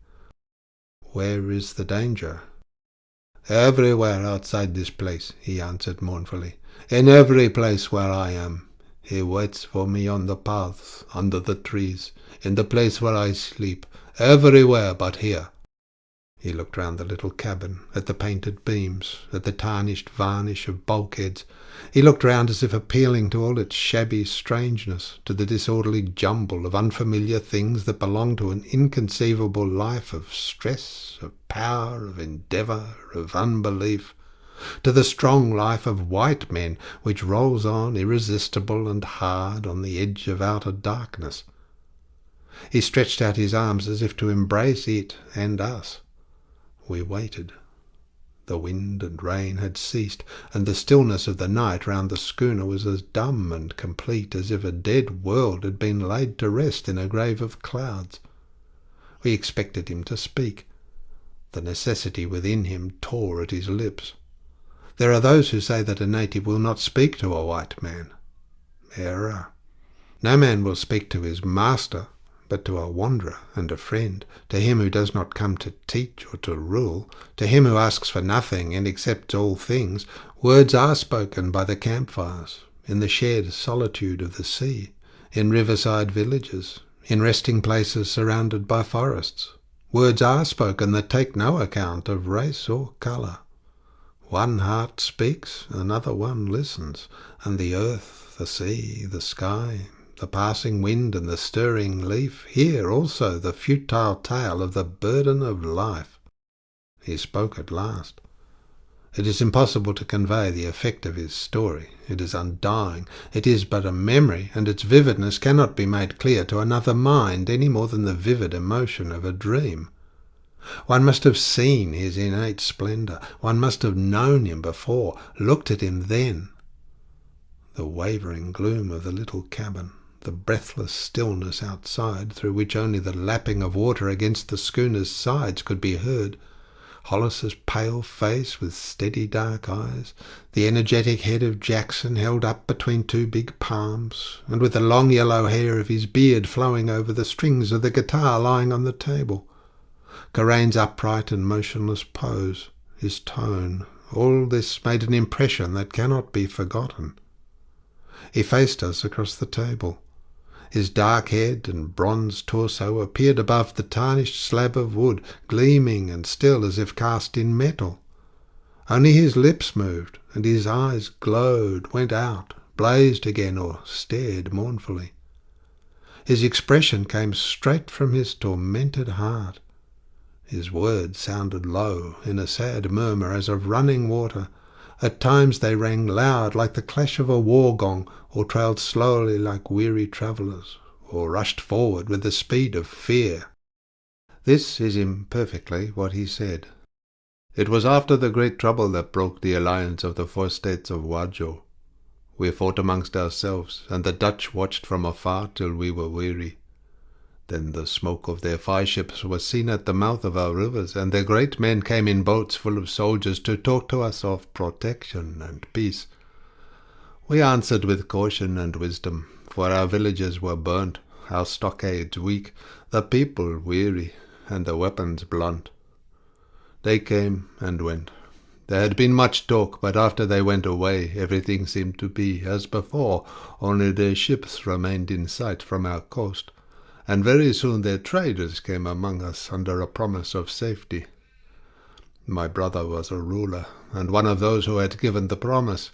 "Where is the danger?" "Everywhere outside this place," he answered mournfully. "In every place where I am. He waits for me on the paths, under the trees, in the place where I sleep, everywhere but here." He looked round the little cabin, at the painted beams, at the tarnished varnish of bulkheads. He looked round as if appealing to all its shabby strangeness, to the disorderly jumble of unfamiliar things that belong to an inconceivable life of stress, of power, of endeavour, of unbelief, to the strong life of white men which rolls on irresistible and hard on the edge of outer darkness. He stretched out his arms as if to embrace it and us. We waited. The wind and rain had ceased, and the stillness of the night round the schooner was as dumb and complete as if a dead world had been laid to rest in a grave of clouds. We expected him to speak. The necessity within him tore at his lips. There are those who say that a native will not speak to a white man. Error. No man will speak to his master, but to a wanderer and a friend, to him who does not come to teach or to rule, to him who asks for nothing and accepts all things. Words are spoken by the campfires, in the shared solitude of the sea, in riverside villages, in resting places surrounded by forests. Words are spoken that take no account of race or colour. One heart speaks, another one listens, and the earth, the sea, the sky, the passing wind and the stirring leaf hear also the futile tale of the burden of life. He spoke at last. It is impossible to convey the effect of his story. It is undying. It is but a memory, and its vividness cannot be made clear to another mind any more than the vivid emotion of a dream. One must have seen his innate splendour. One must have known him before, looked at him then. The wavering gloom of the little cabin, the breathless stillness outside, through which only the lapping of water against the schooner's sides could be heard, Hollis's pale face with steady dark eyes, the energetic head of Jackson held up between two big palms, and with the long yellow hair of his beard flowing over the strings of the guitar lying on the table, Karain's upright and motionless pose, his tone, all this made an impression that cannot be forgotten. He faced us across the table. His dark head and bronze torso appeared above the tarnished slab of wood, gleaming and still as if cast in metal. Only his lips moved, and his eyes glowed, went out, blazed again, or stared mournfully. His expression came straight from his tormented heart. His words sounded low, in a sad murmur as of running water. At times they rang loud like the clash of a war gong, or trailed slowly like weary travellers, or rushed forward with the speed of fear. This is imperfectly what he said. It was after the great trouble that broke the alliance of the 4 states of Wajo. We fought amongst ourselves, and the Dutch watched from afar till we were weary. Then the smoke of their fireships was seen at the mouth of our rivers, and their great men came in boats full of soldiers to talk to us of protection and peace. We answered with caution and wisdom, for our villages were burnt, our stockades weak, the people weary, and the weapons blunt. They came and went. There had been much talk, but after they went away, everything seemed to be as before, only their ships remained in sight from our coast, and very soon their traders came among us under a promise of safety. My brother was a ruler, and one of those who had given the promise.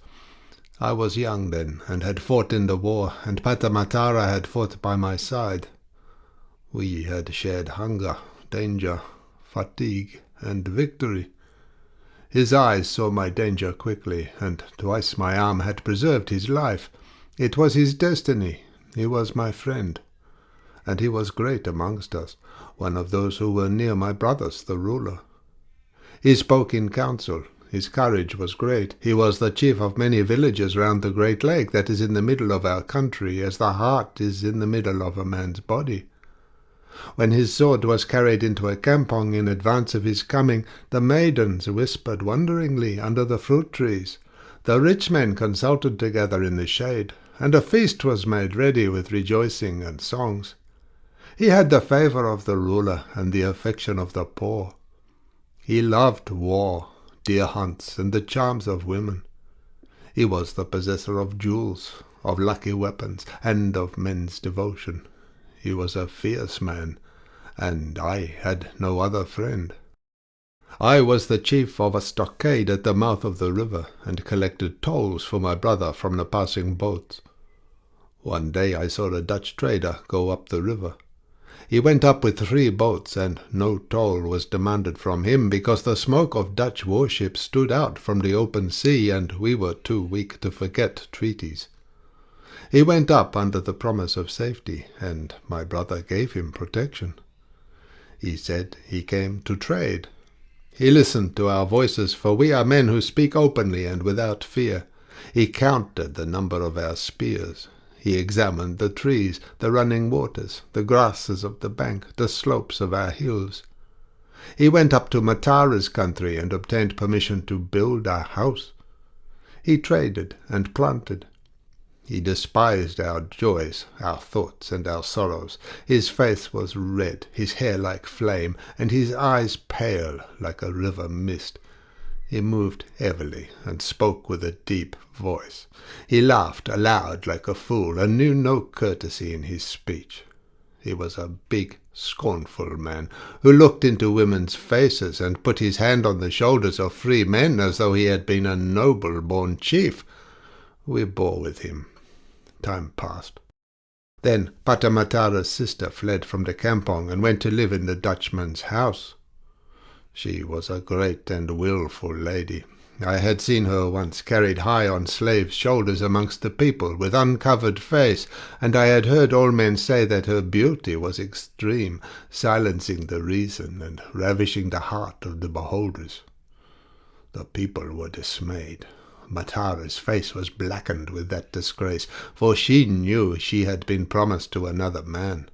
I was young then, and had fought in the war, and Patamatara had fought by my side. We had shared hunger, danger, fatigue, and victory. His eyes saw my danger quickly, and twice my arm had preserved his life. It was his destiny. He was my friend. And he was great amongst us, one of those who were near my brothers, the ruler. He spoke in council. His courage was great. He was the chief of many villages round the great lake that is in the middle of our country, as the heart is in the middle of a man's body. When his sword was carried into a kampong in advance of his coming, the maidens whispered wonderingly under the fruit trees. The rich men consulted together in the shade, and a feast was made ready with rejoicing and songs. He had the favour of the ruler and the affection of the poor. He loved war, deer hunts, and the charms of women. He was the possessor of jewels, of lucky weapons, and of men's devotion. He was a fierce man, and I had no other friend. I was the chief of a stockade at the mouth of the river, and collected tolls for my brother from the passing boats. One day I saw a Dutch trader go up the river. He went up with 3 boats, and no toll was demanded from him, because the smoke of Dutch warships stood out from the open sea, and we were too weak to forget treaties. He went up under the promise of safety, and my brother gave him protection. He said he came to trade. He listened to our voices, for we are men who speak openly and without fear. He counted the number of our spears. He examined the trees, the running waters, the grasses of the bank, the slopes of our hills. He went up to Matara's country and obtained permission to build a house. He traded and planted. He despised our joys, our thoughts, and our sorrows. His face was red, his hair like flame, and his eyes pale like a river mist. He moved heavily and spoke with a deep voice. He laughed aloud like a fool, and knew no courtesy in his speech. He was a big, scornful man, who looked into women's faces and put his hand on the shoulders of free men as though he had been a noble-born chief. We bore with him. Time passed. Then Patamatara's sister fled from the kampong and went to live in the Dutchman's house. She was a great and wilful lady. I had seen her once carried high on slaves' shoulders amongst the people, with uncovered face, and I had heard all men say that her beauty was extreme, silencing the reason and ravishing the heart of the beholders. The people were dismayed. Matara's face was blackened with that disgrace, for she knew she had been promised to another man.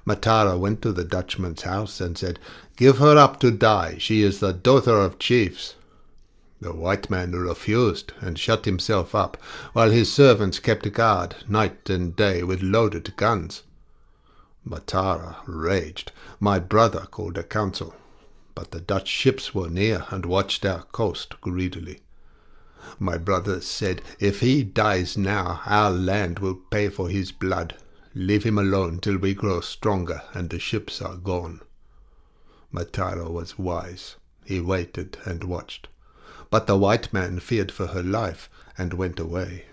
Matara went to the Dutchman's house and said, "Give her up to die. She is the daughter of chiefs." The white man refused and shut himself up, while his servants kept guard night and day with loaded guns. Matara raged. My brother called a council, but the Dutch ships were near and watched our coast greedily. My brother said, "If he dies now, our land will pay for his blood. Leave him alone till we grow stronger and the ships are gone." Matara was wise. He waited and watched. But the white man feared for her life and went away.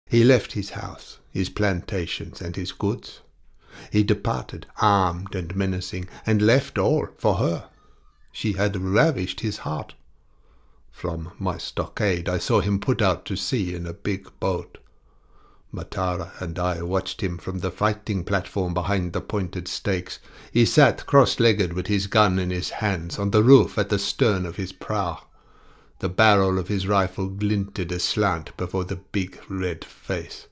He left his house, his plantations, and his goods. He departed, armed and menacing, and left all for her. She had ravished his heart. From my stockade I saw him put out to sea in a big boat. Matara and I watched him from the fighting platform behind the pointed stakes. He sat cross-legged with his gun in his hands on the roof at the stern of his prow. The barrel of his rifle glinted aslant before the big red face.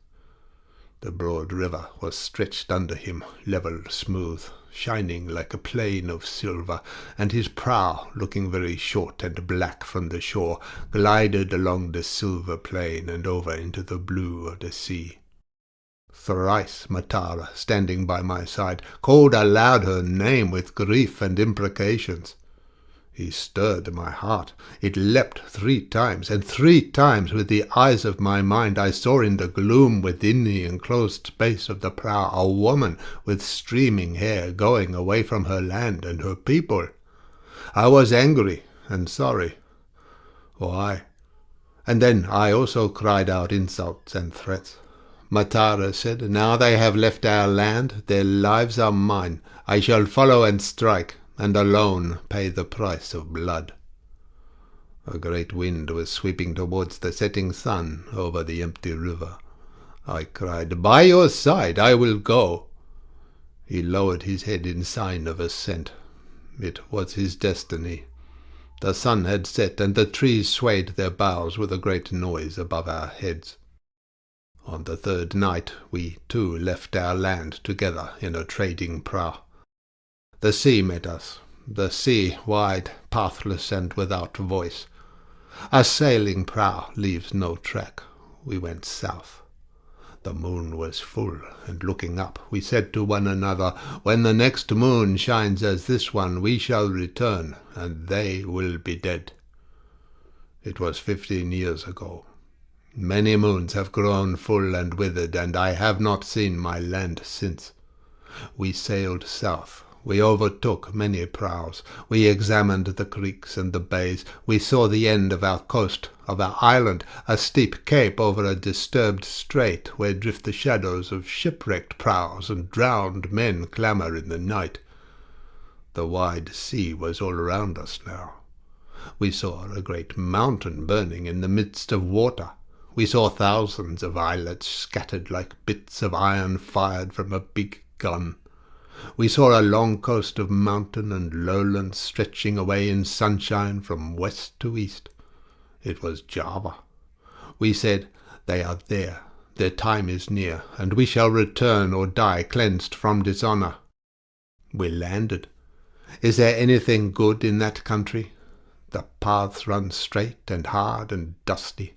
The broad river was stretched under him, level, smooth, shining like a plain of silver, and his prow, looking very short and black from the shore, glided along the silver plain and over into the blue of the sea. Thrice Matara, standing by my side, called aloud her name with grief and imprecations. He stirred my heart. It leapt 3 times, and 3 times with the eyes of my mind I saw in the gloom within the enclosed space of the prow a woman with streaming hair going away from her land and her people. I was angry and sorry. Why? And then I also cried out insults and threats. Matara said, "Now they have left our land, their lives are mine. I shall follow and strike, and alone pay the price of blood." A great wind was sweeping towards the setting sun over the empty river. I cried, "By your side I will go." He lowered his head in sign of assent. It was his destiny. The sun had set, and the trees swayed their boughs with a great noise above our heads. On the 3rd night we too left our land together in a trading prow. The sea met us, the sea wide, pathless, and without voice. A sailing prow leaves no track. We went south. The moon was full, and looking up, we said to one another, "When the next moon shines as this one, we shall return, and they will be dead." It was 15 years ago. Many moons have grown full and withered, and I have not seen my land since. We sailed south. We overtook many prows. We examined the creeks and the bays. We saw the end of our coast, of our island, a steep cape over a disturbed strait where drift the shadows of shipwrecked prows and drowned men clamour in the night. The wide sea was all around us now. We saw a great mountain burning in the midst of water. We saw thousands of islets scattered like bits of iron fired from a big gun. We saw a long coast of mountain and lowland stretching away in sunshine from west to east. It was Java. We said, "They are there. Their time is near, and we shall return or die cleansed from dishonour." We landed. Is there anything good in that country? The paths run straight and hard and dusty.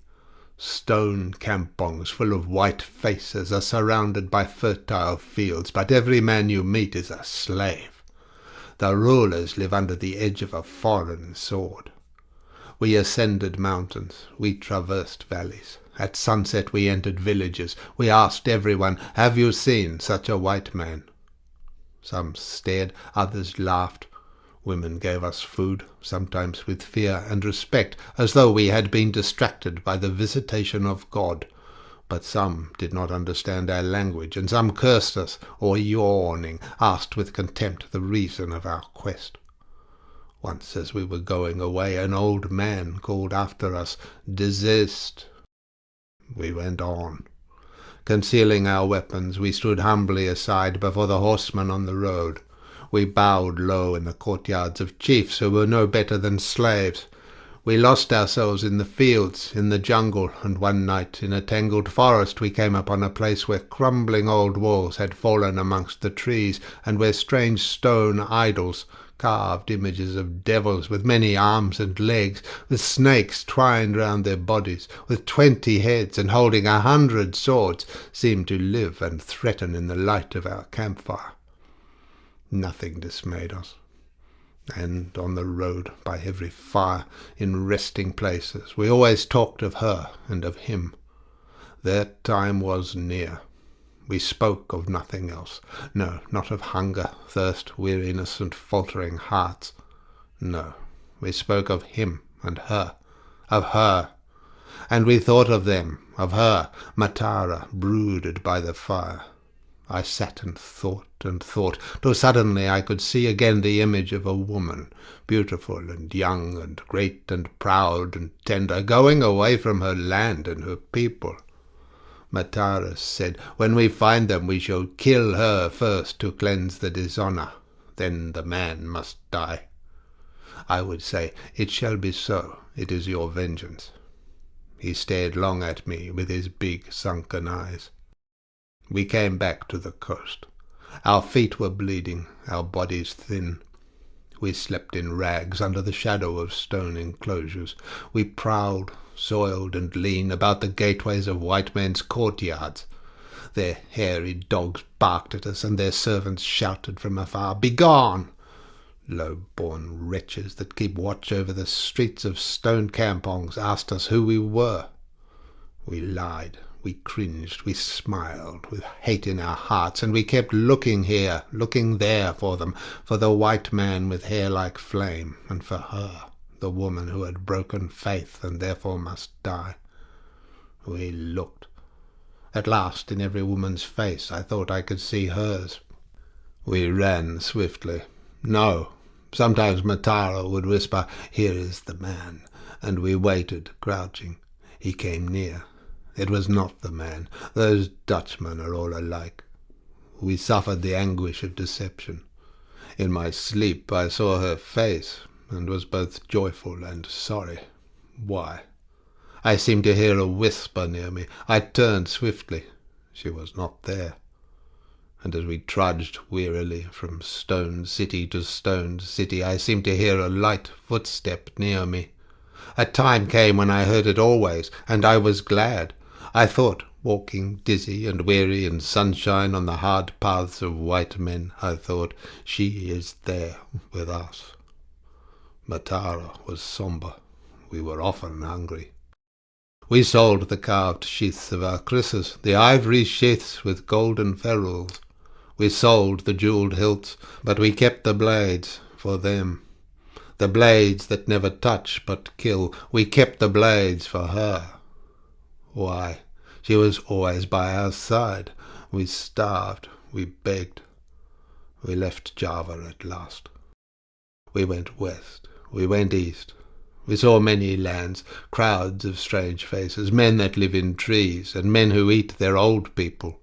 Stone kampongs full of white faces are surrounded by fertile fields, but every man you meet is a slave. The rulers live under the edge of a foreign sword. We ascended mountains. We traversed valleys. At sunset we entered villages. We asked everyone, "Have you seen such a white man?" Some stared, others laughed. Women gave us food, sometimes with fear and respect, as though we had been distracted by the visitation of God. But some did not understand our language, and some cursed us, or yawning, asked with contempt the reason of our quest. Once as we were going away, an old man called after us, "Desist." We went on. Concealing our weapons, we stood humbly aside before the horsemen on the road. We bowed low in the courtyards of chiefs who were no better than slaves. We lost ourselves in the fields, in the jungle, and one night in a tangled forest we came upon a place where crumbling old walls had fallen amongst the trees, and where strange stone idols, carved images of devils with many arms and legs, with snakes twined round their bodies, with 20 heads and holding 100 swords, seemed to live and threaten in the light of our campfire. Nothing dismayed us. And on the road, by every fire, in resting places, we always talked of her and of him. Their time was near. We spoke of nothing else. No, not of hunger, thirst, weariness, and faltering hearts. No, we spoke of him and her, of her. And we thought of them, of her, Matara, brooded by the fire. I sat and thought, till suddenly I could see again the image of a woman, beautiful and young and great and proud and tender, going away from her land and her people. Matara said, "When we find them we shall kill her first to cleanse the dishonour. Then the man must die." I would say, "It shall be so. It is your vengeance." He stared long at me with his big sunken eyes. We came back to the coast. Our feet were bleeding, our bodies thin. We slept in rags under the shadow of stone enclosures. We prowled, soiled and lean, about the gateways of white men's courtyards. Their hairy dogs barked at us, and their servants shouted from afar, "Begone!" Low-born wretches that keep watch over the streets of stone kampongs asked us who we were. We lied. We cringed, we smiled, with hate in our hearts, and we kept looking here, looking there for them, for the white man with hair like flame, and for her, the woman who had broken faith and therefore must die. We looked. At last, in every woman's face, I thought I could see hers. We ran swiftly. No. Sometimes Matara would whisper, "Here is the man," and we waited, crouching. He came near. It was not the man. Those Dutchmen are all alike. We suffered the anguish of deception. In my sleep I saw her face, and was both joyful and sorry. Why? I seemed to hear a whisper near me. I turned swiftly. She was not there. And as we trudged wearily from stone city to stone city, I seemed to hear a light footstep near me. A time came when I heard it always, and I was glad. I thought, walking dizzy and weary in sunshine on the hard paths of white men, I thought, she is there with us. Matara was sombre. We were often hungry. We sold the carved sheaths of our krisses, the ivory sheaths with golden ferrules. We sold the jewelled hilts, but we kept the blades for them. The blades that never touch but kill, we kept the blades for her. Why? She was always by our side. We starved, we begged. We left Java at last. We went west, we went east. We saw many lands, crowds of strange faces, men that live in trees, and men who eat their old people.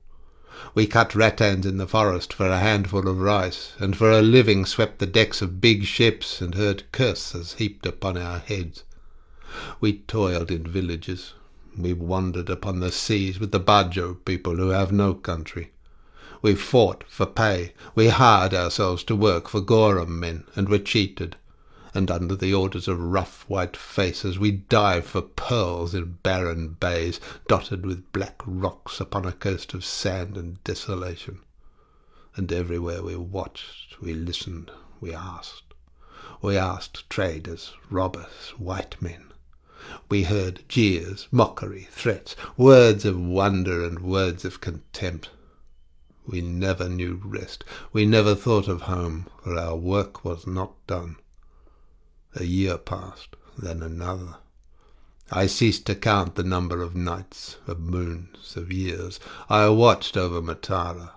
We cut rattans in the forest for a handful of rice, and for a living swept the decks of big ships, and heard curses heaped upon our heads. We toiled in villages. We wandered upon the seas with the Bajo people who have no country. We fought for pay. We hired ourselves to work for Gorum men, and were cheated. And under the orders of rough white faces we dived for pearls in barren bays, dotted with black rocks upon a coast of sand and desolation. And everywhere we watched, we listened, we asked. We asked traders, robbers, white men. We heard jeers, mockery, threats, words of wonder and words of contempt. We never knew rest. We never thought of home, for our work was not done. A year passed, then another. I ceased to count the number of nights, of moons, of years. I watched over Matara.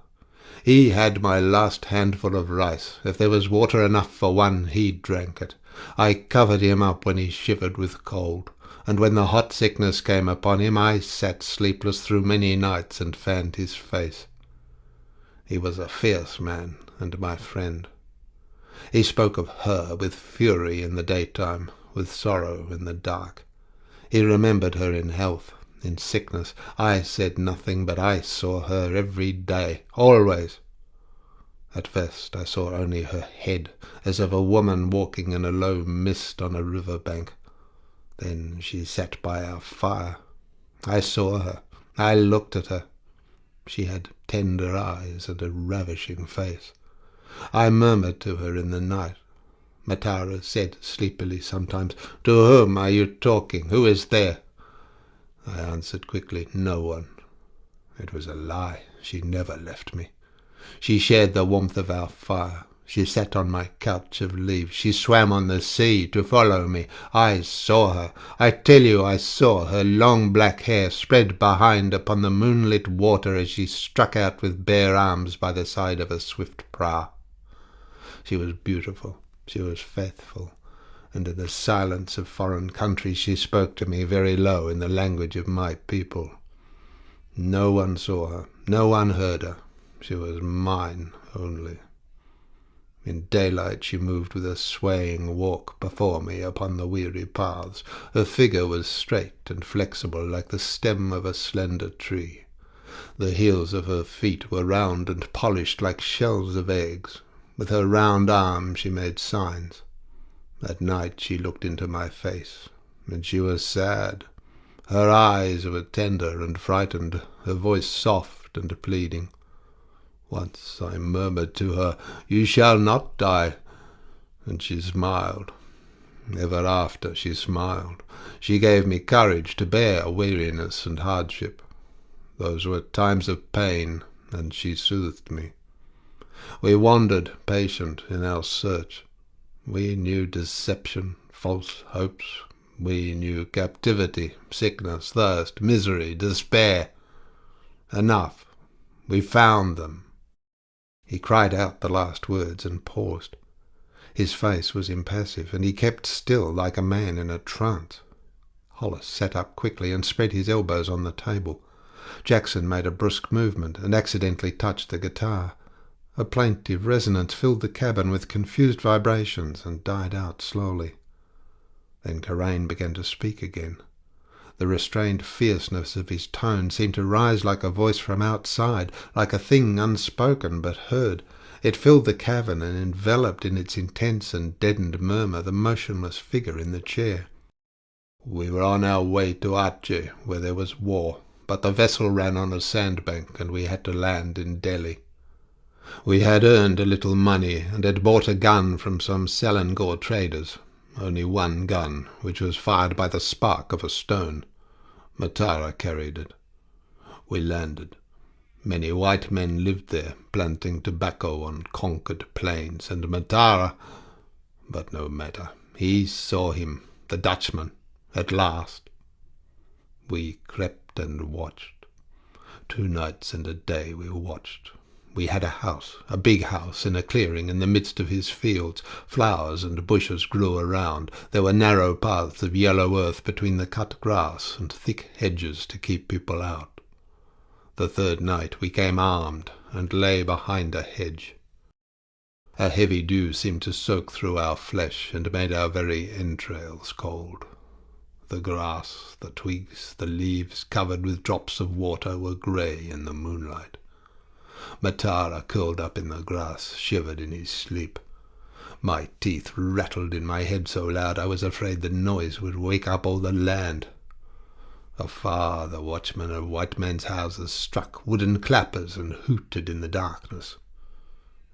He had my last handful of rice. If there was water enough for one, he drank it. I covered him up when he shivered with cold, and when the hot sickness came upon him, I sat sleepless through many nights and fanned his face. He was a fierce man, and my friend. He spoke of her with fury in the daytime, with sorrow in the dark. He remembered her in health, in sickness. I said nothing, but I saw her every day, always. At first I saw only her head, as of a woman walking in a low mist on a river bank. Then she sat by our fire. I saw her. I looked at her. She had tender eyes and a ravishing face. I murmured to her in the night. Matara said sleepily sometimes, "To whom are you talking? Who is there?" I answered quickly, "No one." It was a lie. She never left me. She shared the warmth of our fire. She sat on my couch of leaves. She swam on the sea to follow me. I saw her. I tell you I saw her long black hair spread behind upon the moonlit water as she struck out with bare arms by the side of a swift prow. She was beautiful. She was faithful. And in the silence of foreign countries she spoke to me very low in the language of my people. No one saw her. No one heard her. She was mine only. In daylight she moved with a swaying walk before me upon the weary paths. Her figure was straight and flexible like the stem of a slender tree. The heels of her feet were round and polished like shells of eggs. With her round arms she made signs. At night she looked into my face, and she was sad. Her eyes were tender and frightened, her voice soft and pleading. Once I murmured to her, "You shall not die," and she smiled. Ever after she smiled. She gave me courage to bear weariness and hardship. Those were times of pain, and she soothed me. We wandered, patient, in our search. We knew deception, false hopes. We knew captivity, sickness, thirst, misery, despair. Enough. We found them. He cried out the last words and paused. His face was impassive, and he kept still like a man in a trance. Hollis sat up quickly and spread his elbows on the table. Jackson made a brusque movement and accidentally touched the guitar. A plaintive resonance filled the cabin with confused vibrations and died out slowly. Then Karain began to speak again. The restrained fierceness of his tone seemed to rise like a voice from outside, like a thing unspoken but heard. It filled the cavern and enveloped in its intense and deadened murmur the motionless figure in the chair. "We were on our way to Aceh, where there was war, but the vessel ran on a sandbank and we had to land in Delhi. We had earned a little money and had bought a gun from some Selangor traders. Only one gun, which was fired by the spark of a stone. Matara carried it. We landed. Many white men lived there, planting tobacco on conquered plains, and Matara— but no matter. He saw him, the Dutchman, at last. We crept and watched. 2 nights and a day we watched. We had a house, a big house, in a clearing in the midst of his fields. Flowers and bushes grew around. There were narrow paths of yellow earth between the cut grass, and thick hedges to keep people out. The 3rd night we came armed, and lay behind a hedge. A heavy dew seemed to soak through our flesh, and made our very entrails cold. The grass, the twigs, the leaves, covered with drops of water, were grey in the moonlight. Matara, curled up in the grass, shivered in his sleep. My teeth rattled in my head so loud I was afraid the noise would wake up all the land. Afar the watchmen of white men's houses struck wooden clappers and hooted in the darkness.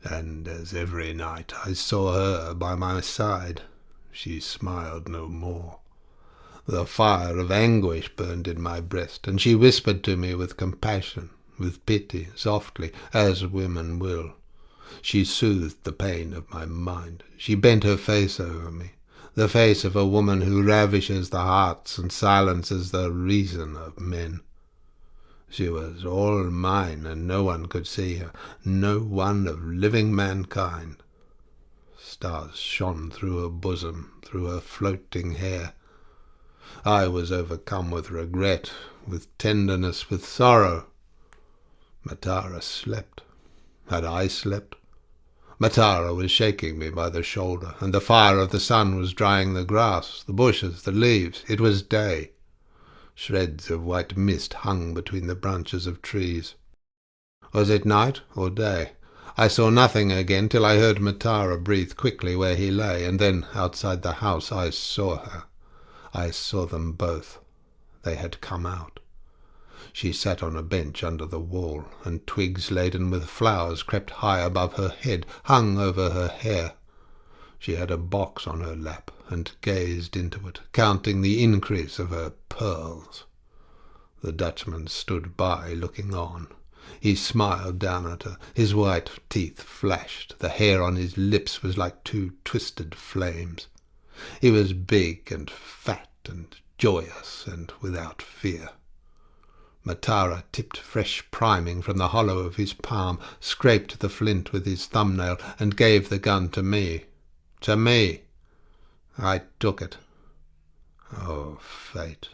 And as every night I saw her by my side, she smiled no more. The fire of anguish burned in my breast, and she whispered to me with compassion, with pity, softly, as women will. She soothed the pain of my mind. She bent her face over me, the face of a woman who ravishes the hearts and silences the reason of men. She was all mine, and no one could see her, no one of living mankind. Stars shone through her bosom, through her floating hair. I was overcome with regret, with tenderness, with sorrow. Matara slept. Had I slept? Matara was shaking me by the shoulder, and the fire of the sun was drying the grass, the bushes, the leaves. It was day. Shreds of white mist hung between the branches of trees. Was it night or day? I saw nothing again till I heard Matara breathe quickly where he lay, and then outside the house I saw her. I saw them both. They had come out. She sat on a bench under the wall, and twigs laden with flowers crept high above her head, hung over her hair. She had a box on her lap, and gazed into it, counting the increase of her pearls. The Dutchman stood by, looking on. He smiled down at her. His white teeth flashed. The hair on his lips was like two twisted flames. He was big and fat and joyous and without fear. Matara tipped fresh priming from the hollow of his palm, scraped the flint with his thumbnail, and gave the gun to me. To me. I took it. Oh, fate!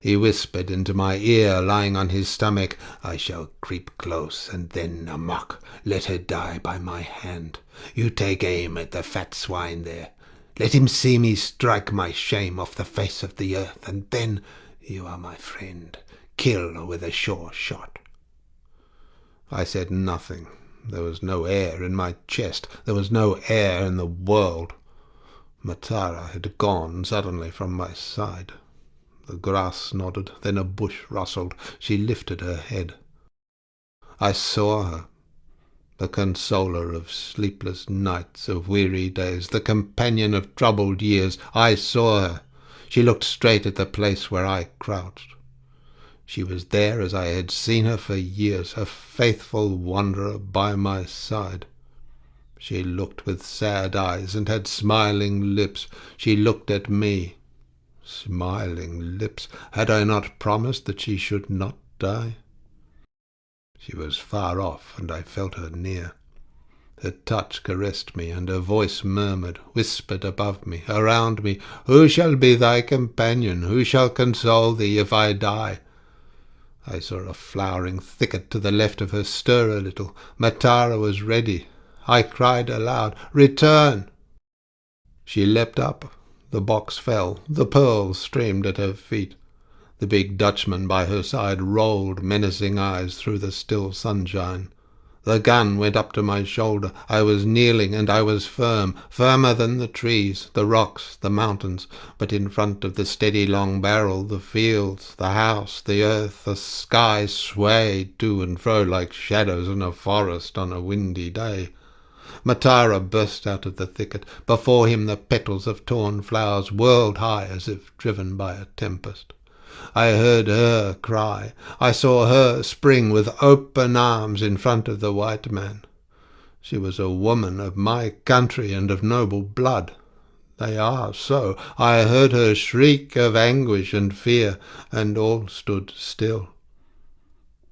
He whispered into my ear, lying on his stomach, "I shall creep close, and then amok. Let her die by my hand. You take aim at the fat swine there. Let him see me strike my shame off the face of the earth, and then you are my friend. Kill with a sure shot." I said nothing. There was no air in my chest. There was no air in the world. Matara had gone suddenly from my side. The grass nodded, then a bush rustled. She lifted her head. I saw her, the consoler of sleepless nights, of weary days, the companion of troubled years. I saw her. She looked straight at the place where I crouched. She was there as I had seen her for years, a faithful wanderer by my side. She looked with sad eyes and had smiling lips. She looked at me. Smiling lips. Had I not promised that she should not die? She was far off, and I felt her near. Her touch caressed me, and her voice murmured, whispered above me, around me, "Who shall be thy companion? Who shall console thee if I die?" I saw a flowering thicket to the left of her stir a little. Matara was ready. I cried aloud, "Return!" She leapt up. The box fell. The pearls streamed at her feet. The big Dutchman by her side rolled menacing eyes through the still sunshine. The gun went up to my shoulder. I was kneeling, and I was firm, firmer than the trees, the rocks, the mountains, but in front of the steady long barrel the fields, the house, the earth, the sky swayed to and fro like shadows in a forest on a windy day. Matara burst out of the thicket. Before him the petals of torn flowers whirled high as if driven by a tempest. I heard her cry. I saw her spring with open arms in front of the white man. She was a woman of my country and of noble blood. They are so. I heard her shriek of anguish and fear, and all stood still.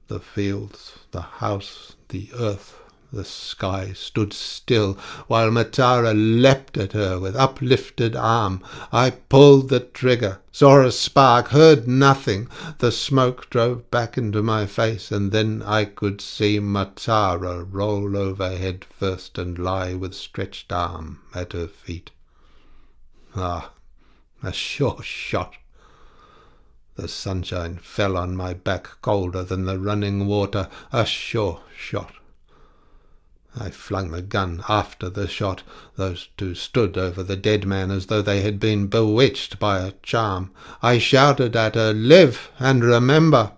The fields, the house, the earth, the sky stood still, while Matara leapt at her with uplifted arm. I pulled the trigger, saw a spark, heard nothing. The smoke drove back into my face, and then I could see Matara roll over head first and lie with stretched arm at her feet. Ah, a sure shot! The sunshine fell on my back colder than the running water. A sure shot! I flung the gun after the shot. Those two stood over the dead man as though they had been bewitched by a charm. I shouted at her, "Live and remember!"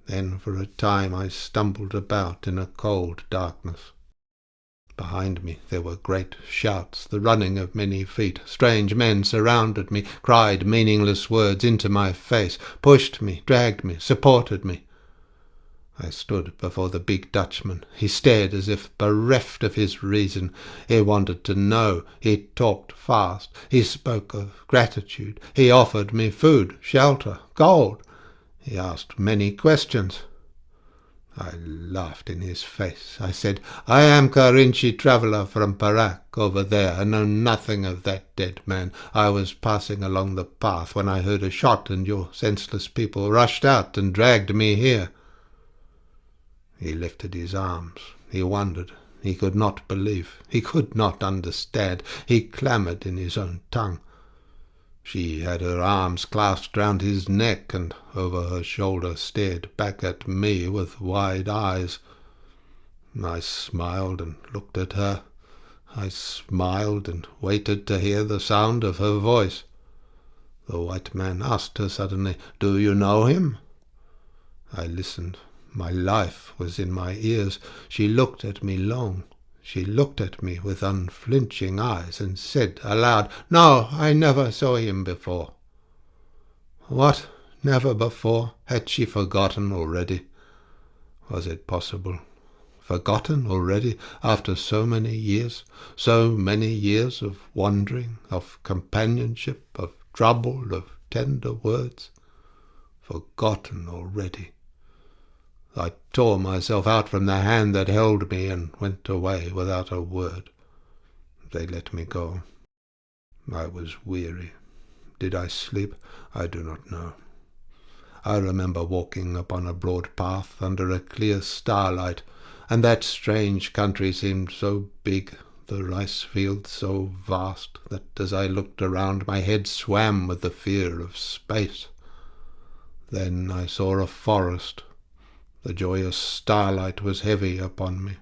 Then for a time I stumbled about in a cold darkness. Behind me there were great shouts, the running of many feet. Strange men surrounded me, cried meaningless words into my face, pushed me, dragged me, supported me. I stood before the big Dutchman. He stared as if bereft of his reason. He wanted to know. He talked fast. He spoke of gratitude. He offered me food, shelter, gold. He asked many questions. I laughed in his face. I said, "I am Karain traveller from Perak over there. I know nothing of that dead man. I was passing along the path when I heard a shot, and your senseless people rushed out and dragged me here." He lifted his arms. He wondered. He could not believe. He could not understand. He clamoured in his own tongue. She had her arms clasped round his neck, and over her shoulder stared back at me with wide eyes. I smiled and looked at her. I smiled and waited to hear the sound of her voice. The white man asked her suddenly, "Do you know him?" I listened. My life was in my ears. She looked at me long. She looked at me with unflinching eyes and said aloud, "No, I never saw him before." What? Never before? Had she forgotten already? Was it possible? Forgotten already, after so many years of wandering, of companionship, of trouble, of tender words? Forgotten already. I tore myself out from the hand that held me and went away without a word. They let me go. I was weary. Did I sleep? I do not know. I remember walking upon a broad path under a clear starlight, and that strange country seemed so big, the rice fields so vast, that as I looked around my head swam with the fear of space. Then I saw a forest. The joyous starlight was heavy upon me.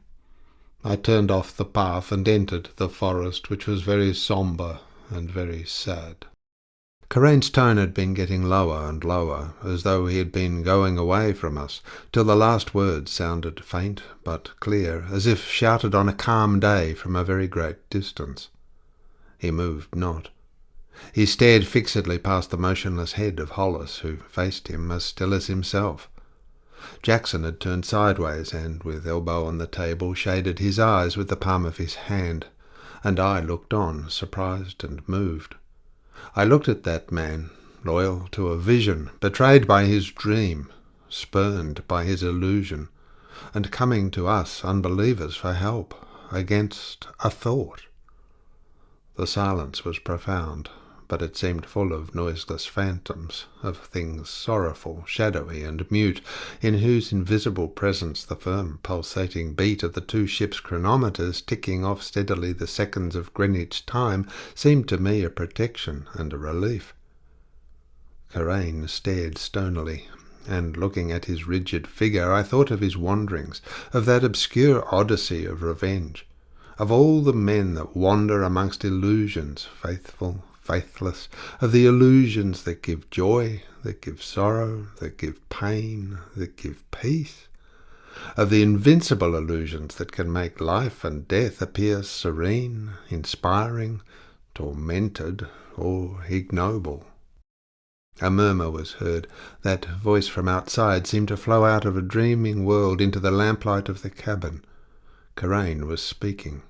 I turned off the path and entered the forest, which was very sombre and very sad. Karain's tone had been getting lower and lower, as though he had been going away from us, till the last words sounded faint but clear, as if shouted on a calm day from a very great distance. He moved not. He stared fixedly past the motionless head of Hollis, who faced him as still as himself. Jackson had turned sideways, and, with elbow on the table, shaded his eyes with the palm of his hand, and I looked on, surprised and moved. I looked at that man, loyal to a vision, betrayed by his dream, spurned by his illusion, and coming to us unbelievers for help against a thought. The silence was profound, but it seemed full of noiseless phantoms, of things sorrowful, shadowy, and mute, in whose invisible presence the firm pulsating beat of the two ships' chronometers, ticking off steadily the seconds of Greenwich time, seemed to me a protection and a relief. Karain stared stonily, and looking at his rigid figure, I thought of his wanderings, of that obscure odyssey of revenge, of all the men that wander amongst illusions, faithful, faithless, of the illusions that give joy, that give sorrow, that give pain, that give peace, of the invincible illusions that can make life and death appear serene, inspiring, tormented, or ignoble. A murmur was heard. That voice from outside seemed to flow out of a dreaming world into the lamplight of the cabin. Karain was speaking.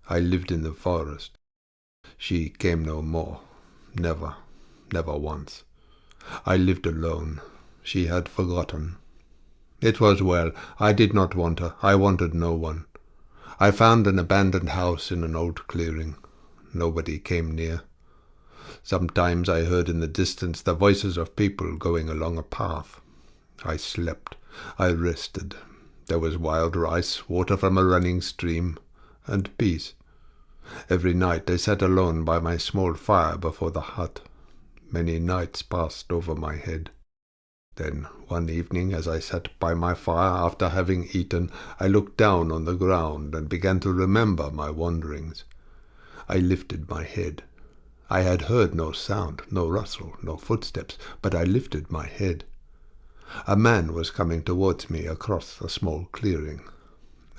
"I lived in the forest. She came no more. Never, never once. I lived alone. She had forgotten. It was well. I did not want her. I wanted no one. I found an abandoned house in an old clearing. Nobody came near. Sometimes I heard in the distance the voices of people going along a path. I slept. I rested. There was wild rice, water from a running stream, and peace. Every night I sat alone by my small fire before the hut. Many nights passed over my head. Then one evening, as I sat by my fire after having eaten, I looked down on the ground and began to remember my wanderings. I lifted my head. I had heard no sound, no rustle, no footsteps, but I lifted my head. A man was coming towards me across a small clearing.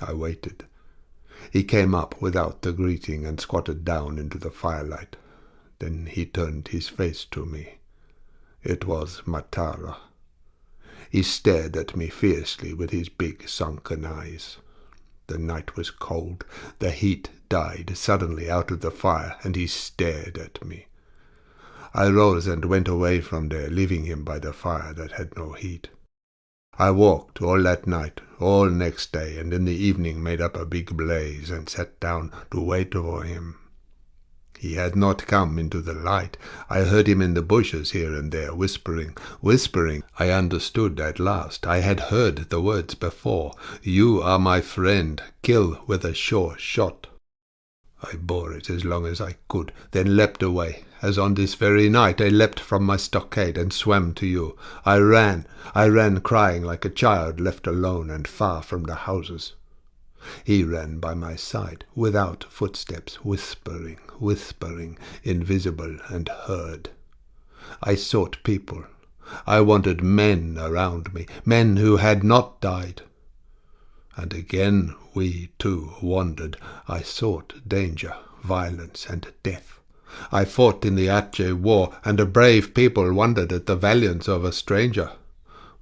I waited. He came up without a greeting and squatted down into the firelight. Then he turned his face to me. It was Matara. He stared at me fiercely with his big sunken eyes. The night was cold. The heat died suddenly out of the fire, and he stared at me. I rose and went away from there, leaving him by the fire that had no heat. I walked all that night, all next day, and in the evening made up a big blaze, and sat down to wait for him. He had not come into the light. I heard him in the bushes here and there, whispering, whispering. I understood at last. I had heard the words before. You are my friend. Kill with a sure shot. I bore it as long as I could, then leapt away, as on this very night I leapt from my stockade and swam to you. I ran crying like a child left alone and far from the houses. He ran by my side, without footsteps, whispering, whispering, invisible and heard. I sought people. I wanted men around me, men who had not died. And again we too wandered. I sought danger, violence, and death. I fought in the Atjeh war, and a brave people wondered at the valiance of a stranger.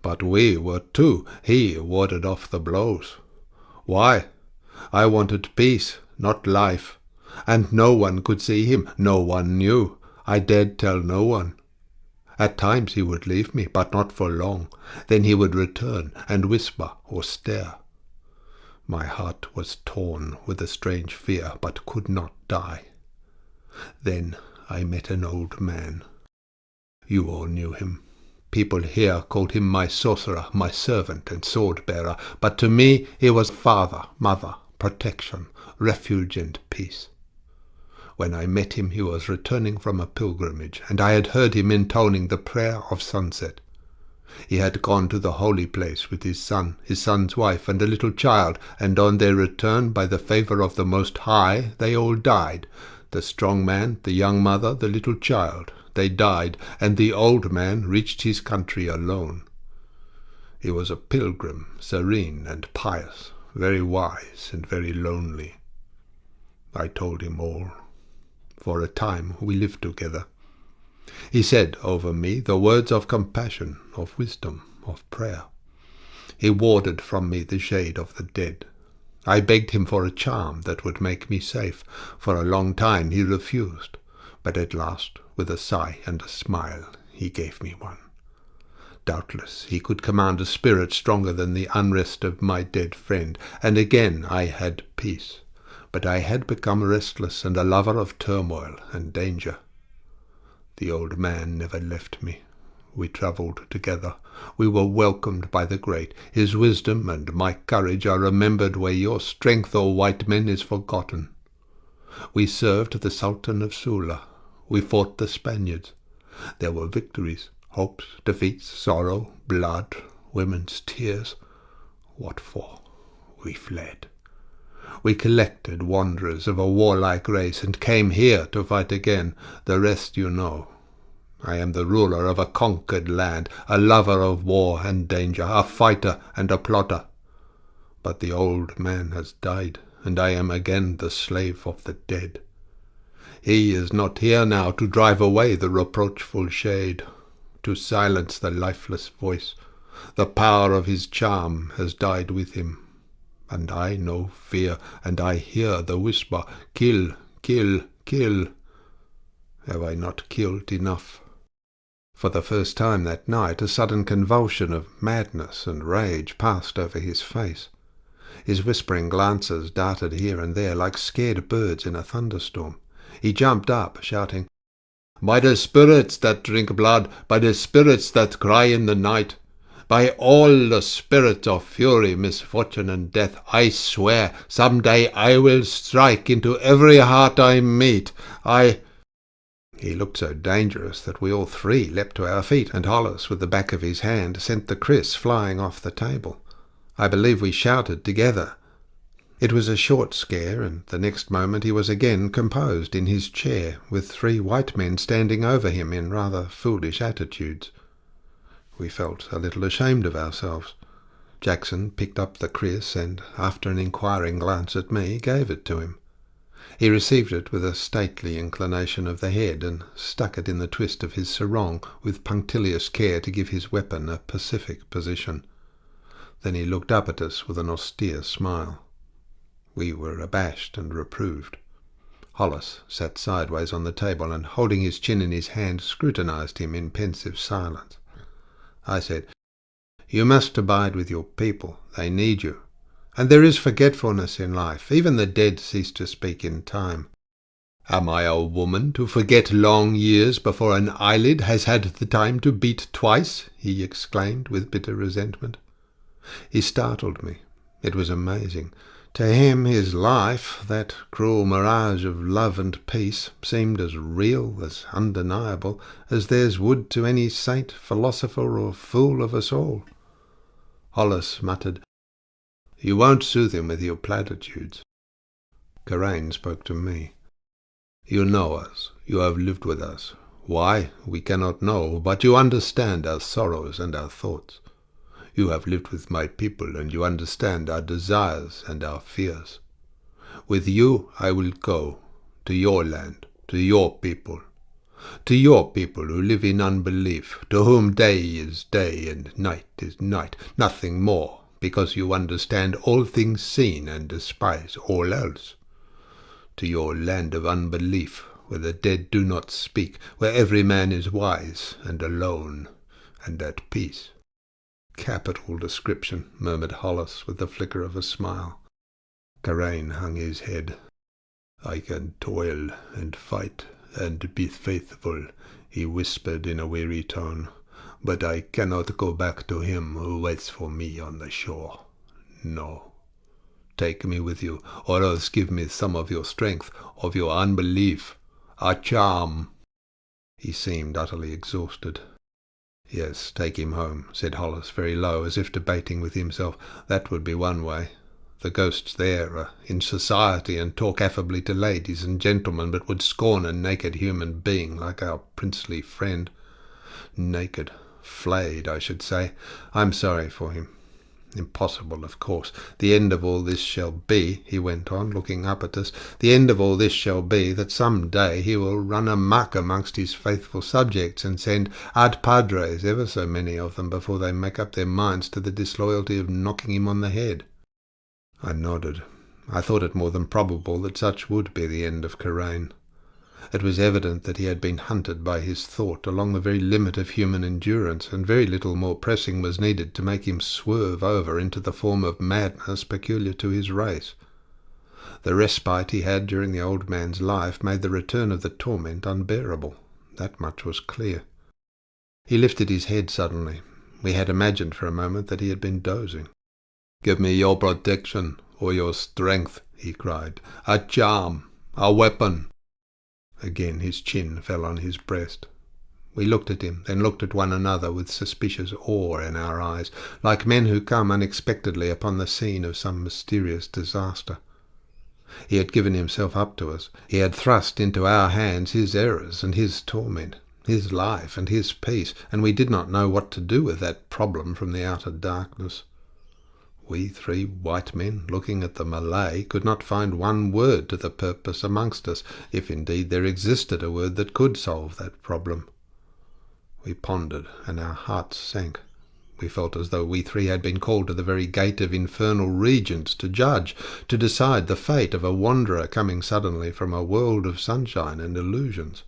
But we were two. He warded off the blows. Why? I wanted peace, not life. And no one could see him. No one knew. I dared tell no one. At times he would leave me, but not for long. Then he would return and whisper or stare. My heart was torn with a strange fear, but could not die. Then I met an old man. You all knew him. People here called him my sorcerer, my servant and sword-bearer, but to me he was father, mother, protection, refuge and peace. When I met him he was returning from a pilgrimage, and I had heard him intoning the prayer of sunset. He had gone to the holy place with his son, his son's wife, and a little child, and on their return, by the favour of the Most High, they all died. The strong man, the young mother, the little child. They died, and the old man reached his country alone. He was a pilgrim, serene and pious, very wise and very lonely. I told him all. For a time we lived together. He said over me the words of compassion, of wisdom, of prayer. He warded from me the shade of the dead. I begged him for a charm that would make me safe. For a long time he refused, but at last, with a sigh and a smile, he gave me one. Doubtless he could command a spirit stronger than the unrest of my dead friend, and again I had peace. But I had become restless and a lover of turmoil and danger. The old man never left me. We travelled together. We were welcomed by the great. His wisdom and my courage are remembered where your strength, O white men, is forgotten. We served the Sultan of Sula. We fought the Spaniards. There were victories, hopes, defeats, sorrow, blood, women's tears. What for? We fled. We collected wanderers of a warlike race and came here to fight again. The rest you know. I am the ruler of a conquered land, a lover of war and danger, a fighter and a plotter. But the old man has died, and I am again the slave of the dead. He is not here now to drive away the reproachful shade, to silence the lifeless voice. The power of his charm has died with him. And I know fear, and I hear the whisper, kill, kill, kill. Have I not killed enough? For the first time that night a sudden convulsion of madness and rage passed over his face. His whispering glances darted here and there like scared birds in a thunderstorm. He jumped up, shouting, "By the spirits that drink blood, by the spirits that cry in the night, by all the spirits of fury, misfortune, and death, I swear some day I will strike into every heart I meet. He looked so dangerous that we all three leapt to our feet, and Hollis, with the back of his hand, sent the kris flying off the table. I believe we shouted together. It was a short scare, and the next moment he was again composed in his chair, with 3 white men standing over him in rather foolish attitudes. We felt a little ashamed of ourselves. Jackson picked up the kris and, after an inquiring glance at me, gave it to him. He received it with a stately inclination of the head, and stuck it in the twist of his sarong with punctilious care to give his weapon a pacific position. Then he looked up at us with an austere smile. We were abashed and reproved. Hollis sat sideways on the table and, holding his chin in his hand, scrutinized him in pensive silence. I said, "You must abide with your people. They need you. And there is forgetfulness in life. Even the dead cease to speak in time." "Am I a woman to forget long years before an eyelid has had the time to beat twice?" he exclaimed with bitter resentment. He startled me. It was amazing. To him his life, that cruel mirage of love and peace, seemed as real, as undeniable, as theirs would to any saint, philosopher, or fool of us all. Hollis muttered, "You won't soothe him with your platitudes." Karain spoke to me. "You know us. You have lived with us. Why, we cannot know, but you understand our sorrows and our thoughts. You have lived with my people, and you understand our desires and our fears. With you I will go, to your land, to your people who live in unbelief, to whom day is day and night is night, nothing more, because you understand all things seen and despise all else. To your land of unbelief, where the dead do not speak, where every man is wise and alone and at peace." "Capital description," murmured Hollis with the flicker of a smile. Karain hung his head. "I can toil and fight and be faithful," he whispered in a weary tone, "but I cannot go back to him who waits for me on the shore. No. Take me with you, or else give me some of your strength, of your unbelief, a charm." He seemed utterly exhausted. "Yes, take him home," said Hollis very low, as if debating with himself. "That would be one way. The ghosts there are in society and talk affably to ladies and gentlemen, but would scorn a naked human being like our princely friend. Naked, flayed, I should say. I'm sorry for him. Impossible, of course. The end of all this shall be," he went on, looking up at us, "the end of all this shall be that some day he will run amuck amongst his faithful subjects and send ad padres, ever so many of them, before they make up their minds to the disloyalty of knocking him on the head." I nodded. I thought it more than probable that such would be the end of Karain. It was evident that he had been hunted by his thought along the very limit of human endurance, and very little more pressing was needed to make him swerve over into the form of madness peculiar to his race. The respite he had during the old man's life made the return of the torment unbearable. That much was clear. He lifted his head suddenly. We had imagined for a moment that he had been dozing. "Give me your protection, or your strength," he cried. "A charm, a weapon." Again his chin fell on his breast. We looked at him, then looked at one another with suspicious awe in our eyes, like men who come unexpectedly upon the scene of some mysterious disaster. He had given himself up to us. He had thrust into our hands his errors and his torment, his life and his peace, and we did not know what to do with that problem from the outer darkness. We three white men, looking at the Malay, could not find one word to the purpose amongst us, if indeed there existed a word that could solve that problem. We pondered, and our hearts sank. We felt as though we three had been called to the very gate of infernal regions to judge, to decide the fate of a wanderer coming suddenly from a world of sunshine and illusions.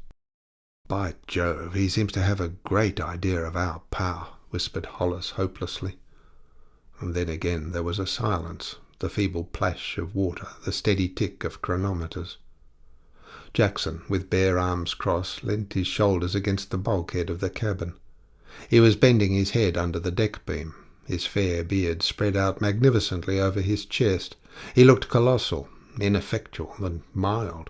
"By Jove, he seems to have a great idea of our power," whispered Hollis hopelessly. And then again there was a silence, the feeble plash of water, the steady tick of chronometers. Jackson, with bare arms crossed, leant his shoulders against the bulkhead of the cabin. He was bending his head under the deck beam. His fair beard spread out magnificently over his chest. He looked colossal, ineffectual, and mild.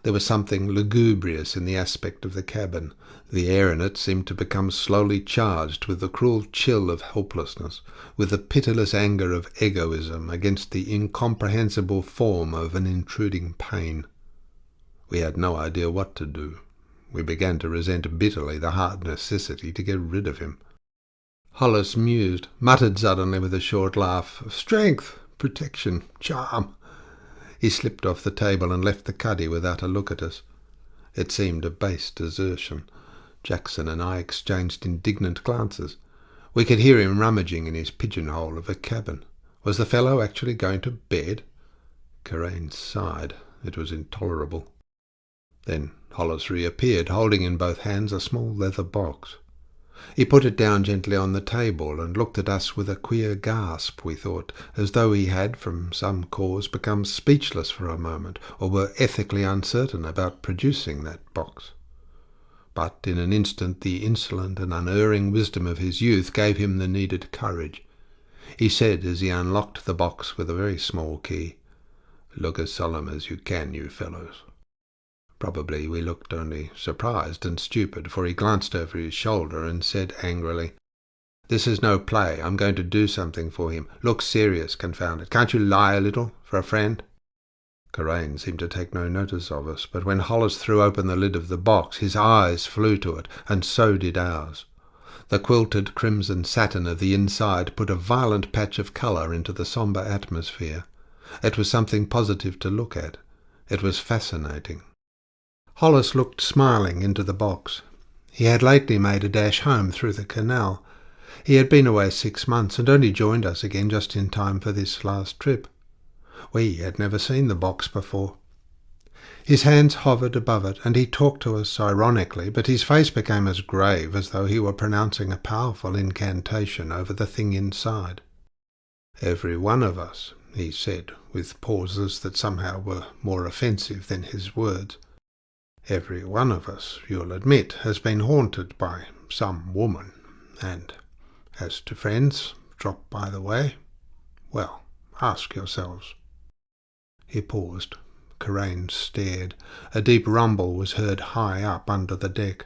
There was something lugubrious in the aspect of the cabin. The air in it seemed to become slowly charged with the cruel chill of helplessness, with the pitiless anger of egoism against the incomprehensible form of an intruding pain. We had no idea what to do. We began to resent bitterly the hard necessity to get rid of him. Hollis mused, muttered suddenly with a short laugh, "Strength, protection, charm." He slipped off the table and left the cuddy without a look at us. It seemed a base desertion. Jackson and I exchanged indignant glances. We could hear him rummaging in his pigeonhole of a cabin. Was the fellow actually going to bed? Karain sighed. It was intolerable. Then Hollis reappeared, holding in both hands a small leather box. He put it down gently on the table and looked at us with a queer gasp, we thought, as though he had, from some cause, become speechless for a moment, or were ethically uncertain about producing that box. But in an instant the insolent and unerring wisdom of his youth gave him the needed courage. He said, as he unlocked the box with a very small key, "Look as solemn as you can, you fellows." Probably we looked only surprised and stupid, for he glanced over his shoulder and said angrily, "This is no play. I'm going to do something for him. Look serious, confound it. Can't you lie a little, for a friend?" Karain seemed to take no notice of us, but when Hollis threw open the lid of the box, his eyes flew to it, and so did ours. The quilted crimson satin of the inside put a violent patch of colour into the sombre atmosphere. It was something positive to look at. It was fascinating. Hollis looked smiling into the box. He had lately made a dash home through the canal. He had been away 6 months and only joined us again just in time for this last trip. We had never seen the box before. His hands hovered above it, and he talked to us ironically, but his face became as grave as though he were pronouncing a powerful incantation over the thing inside. "Every one of us," he said, with pauses that somehow were more offensive than his words, "every one of us, you'll admit, has been haunted by some woman. And as to friends, dropped by the way, well, ask yourselves." He paused. Karain stared. A deep rumble was heard high up under the deck.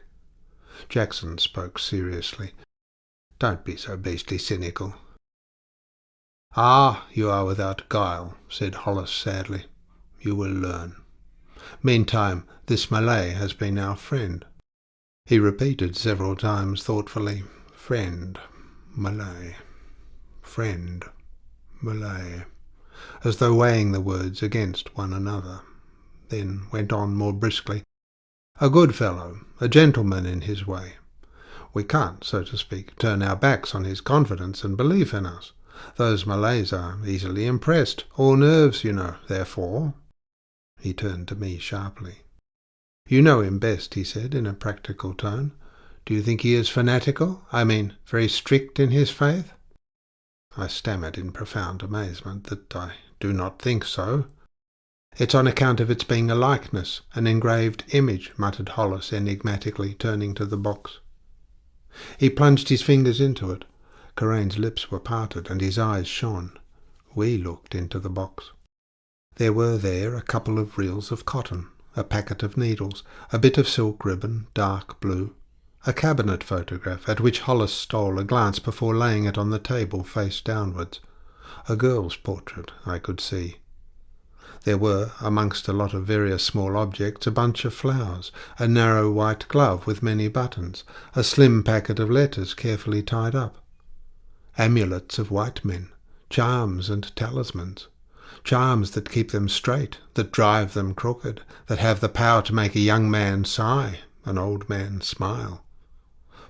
Jackson spoke seriously. "Don't be so beastly cynical." "Ah, you are without guile," said Hollis sadly. "You will learn. Meantime, this Malay has been our friend." He repeated several times thoughtfully, "Friend, Malay, friend, Malay," as though weighing the words against one another. Then went on more briskly, "A good fellow, a gentleman in his way. We can't, so to speak, turn our backs on his confidence and belief in us. Those Malays are easily impressed, all nerves, you know, therefore—" He turned to me sharply. "You know him best," he said in a practical tone. "Do you think he is fanatical? I mean, very strict in his faith?" I stammered in profound amazement that I do not think so. "It's on account of its being a likeness, an engraved image," muttered Hollis enigmatically, turning to the box. He plunged his fingers into it. Karain's lips were parted and his eyes shone. We looked into the box. There were there a couple of reels of cotton, a packet of needles, a bit of silk ribbon, dark blue, a cabinet photograph at which Hollis stole a glance before laying it on the table face downwards. A girl's portrait, I could see. There were, amongst a lot of various small objects, a bunch of flowers, a narrow white glove with many buttons, a slim packet of letters carefully tied up. Amulets of white men, charms and talismans. Charms that keep them straight, that drive them crooked, that have the power to make a young man sigh, an old man smile.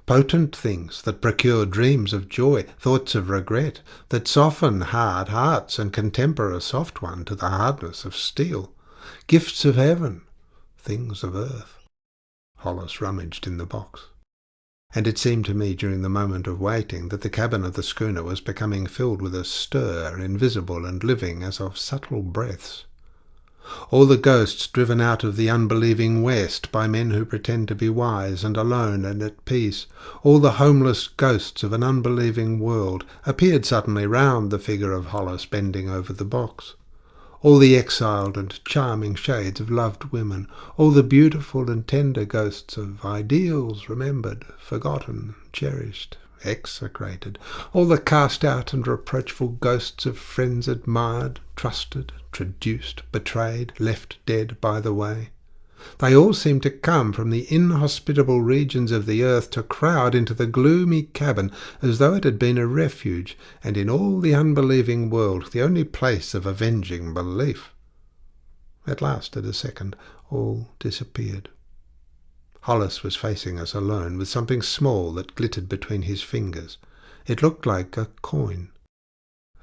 Potent things that procure dreams of joy, thoughts of regret, that soften hard hearts and can temper a soft one to the hardness of steel. Gifts of heaven, things of earth. Hollis rummaged in the box. And it seemed to me during the moment of waiting that the cabin of the schooner was becoming filled with a stir, invisible and living as of subtle breaths. All the ghosts driven out of the unbelieving West by men who pretend to be wise and alone and at peace, all the homeless ghosts of an unbelieving world, appeared suddenly round the figure of Hollis bending over the box. All the exiled and charming shades of loved women, all the beautiful and tender ghosts of ideals remembered, forgotten, cherished, execrated, all the cast-out and reproachful ghosts of friends admired, trusted, traduced, betrayed, left dead by the way. They all seemed to come from the inhospitable regions of the earth to crowd into the gloomy cabin as though it had been a refuge, and in all the unbelieving world the only place of avenging belief. It lasted a second. All disappeared. Hollis was facing us alone, with something small that glittered between his fingers. It looked like a coin.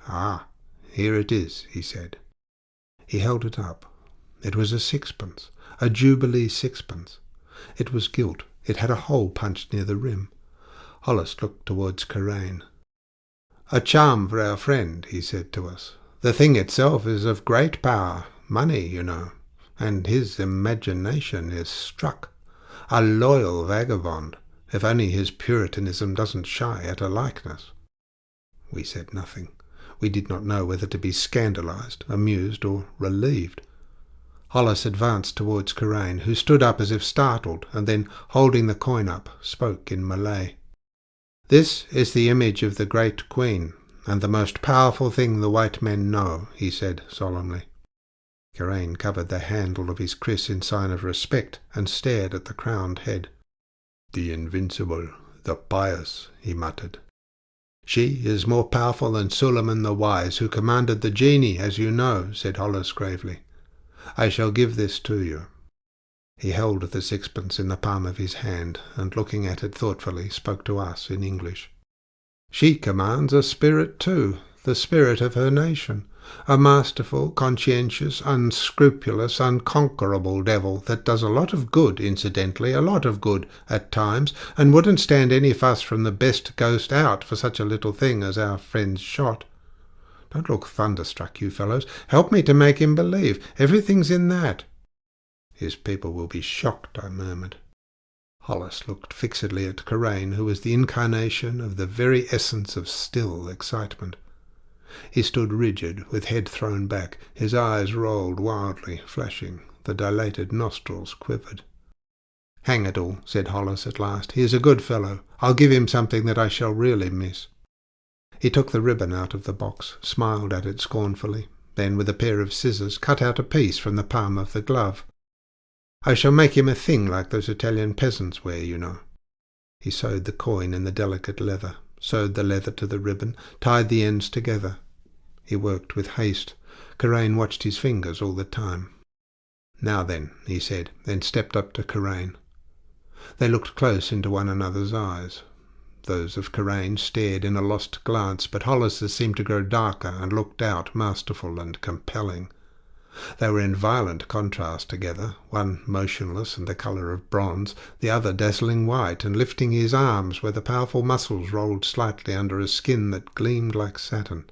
"Ah, here it is," he said. He held it up. It was a sixpence, a Jubilee sixpence. It was gilt. It had a hole punched near the rim. Hollis looked towards Karain. "A charm for our friend," he said to us. "The thing itself is of great power, money, you know, and his imagination is struck. A loyal vagabond, if only his Puritanism doesn't shy at a likeness." We said nothing. We did not know whether to be scandalized, amused, or relieved. Hollis advanced towards Karain, who stood up as if startled, and then, holding the coin up, spoke in Malay. "This is the image of the great Queen, and the most powerful thing the white men know," he said solemnly. Karain covered the handle of his kriss in sign of respect, and stared at the crowned head. "The invincible, the pious," he muttered. "She is more powerful than Suleiman the Wise, who commanded the genie, as you know," said Hollis gravely. "I shall give this to you." He held the sixpence in the palm of his hand, and looking at it thoughtfully, spoke to us in English. "She commands a spirit too, the spirit of her nation, a masterful, conscientious, unscrupulous, unconquerable devil that does a lot of good, incidentally, a lot of good at times, and wouldn't stand any fuss from the best ghost out for such a little thing as our friend's shot. Don't look thunderstruck, you fellows. Help me to make him believe. Everything's in that." "His people will be shocked," I murmured. Hollis looked fixedly at Karain, who was the incarnation of the very essence of still excitement. He stood rigid, with head thrown back, his eyes rolled wildly, flashing, the dilated nostrils quivered. "Hang it all," said Hollis at last. "He is a good fellow. I'll give him something that I shall really miss." He took the ribbon out of the box, smiled at it scornfully, then with a pair of scissors cut out a piece from the palm of the glove. "I shall make him a thing like those Italian peasants wear, you know." He sewed the coin in the delicate leather, sewed the leather to the ribbon, tied the ends together. He worked with haste. Karain watched his fingers all the time. "Now then," he said, then stepped up to Karain. They looked close into one another's eyes. Those of Karain stared in a lost glance, but Hollis's seemed to grow darker and looked out, masterful and compelling. They were in violent contrast together, one motionless and the colour of bronze, the other dazzling white and lifting his arms where the powerful muscles rolled slightly under a skin that gleamed like satin.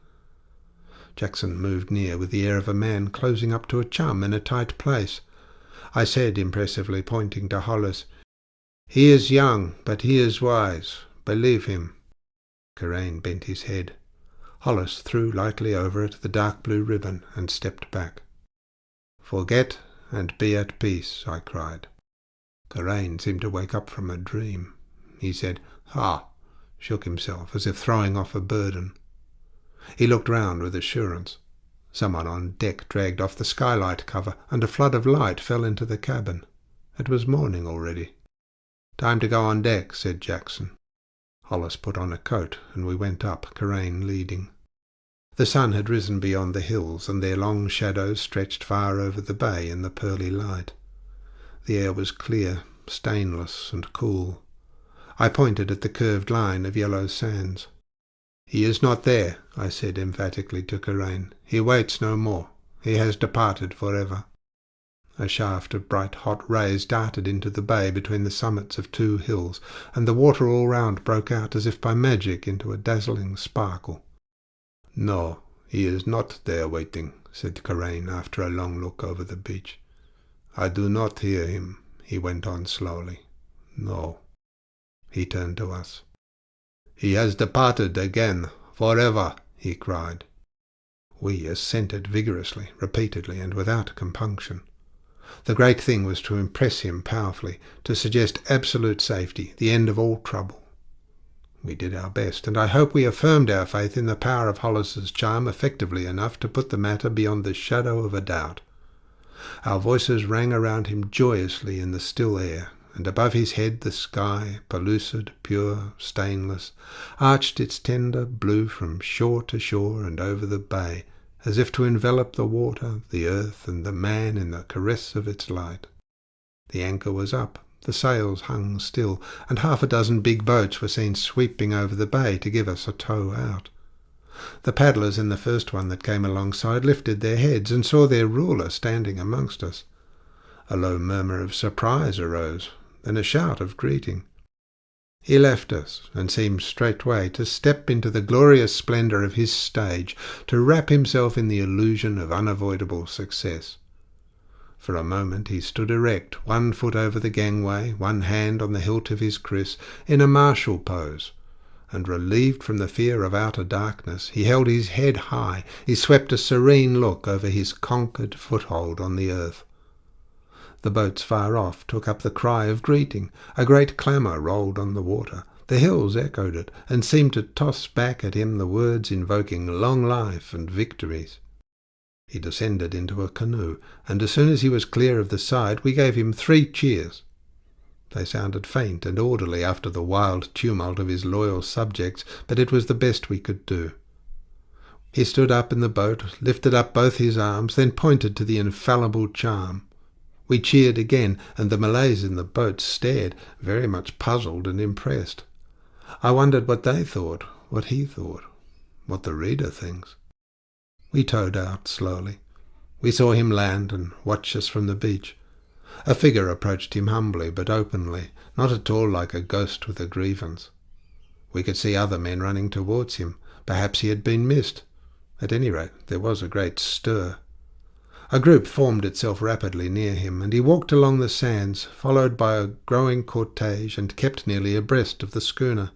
Jackson moved near with the air of a man closing up to a chum in a tight place. I said impressively, pointing to Hollis, "He is young, but he is wise. Believe him." Karain bent his head. Hollis threw lightly over it the dark blue ribbon and stepped back. "Forget and be at peace," I cried. Karain seemed to wake up from a dream. He said, "Ha!" shook himself as if throwing off a burden. He looked round with assurance. Someone on deck dragged off the skylight cover, and a flood of light fell into the cabin. It was morning already. "Time to go on deck," said Jackson. Hollis put on a coat, and we went up, Karain leading. The sun had risen beyond the hills, and their long shadows stretched far over the bay in the pearly light. The air was clear, stainless, and cool. I pointed at the curved line of yellow sands. "He is not there," I said emphatically to Karain. "He waits no more. He has departed forever." A shaft of bright hot rays darted into the bay between the summits of two hills, and the water all round broke out as if by magic into a dazzling sparkle. "No, he is not there waiting," said Karain after a long look over the beach. "I do not hear him," he went on slowly. "No." He turned to us. "He has departed again, forever," he cried. We assented vigorously, repeatedly, and without compunction. The great thing was to impress him powerfully, to suggest absolute safety, the end of all trouble. We did our best, and I hope we affirmed our faith in the power of Hollis's charm effectively enough to put the matter beyond the shadow of a doubt. Our voices rang around him joyously in the still air, and above his head the sky, pellucid, pure, stainless, arched its tender blue from shore to shore and over the bay, as if to envelop the water, the earth, and the man in the caress of its light. The anchor was up, the sails hung still, and half a dozen big boats were seen sweeping over the bay to give us a tow out. The paddlers in the first one that came alongside lifted their heads and saw their ruler standing amongst us. A low murmur of surprise arose, then a shout of greeting. He left us, and seemed straightway to step into the glorious splendour of his stage, to wrap himself in the illusion of unavoidable success. For a moment he stood erect, one foot over the gangway, one hand on the hilt of his kriss, in a martial pose, and relieved from the fear of outer darkness, he held his head high, he swept a serene look over his conquered foothold on the earth. The boats far off took up the cry of greeting. A great clamour rolled on the water. The hills echoed it, and seemed to toss back at him the words invoking long life and victories. He descended into a canoe, and as soon as he was clear of the side, we gave him 3 cheers. They sounded faint and orderly after the wild tumult of his loyal subjects, but it was the best we could do. He stood up in the boat, lifted up both his arms, then pointed to the infallible charm. We cheered again, and the Malays in the boat stared, very much puzzled and impressed. I wondered what they thought, what he thought, what the reader thinks. We towed out slowly. We saw him land and watch us from the beach. A figure approached him humbly but openly, not at all like a ghost with a grievance. We could see other men running towards him. Perhaps he had been missed. At any rate, there was a great stir. A group formed itself rapidly near him, and he walked along the sands, followed by a growing cortege, and kept nearly abreast of the schooner.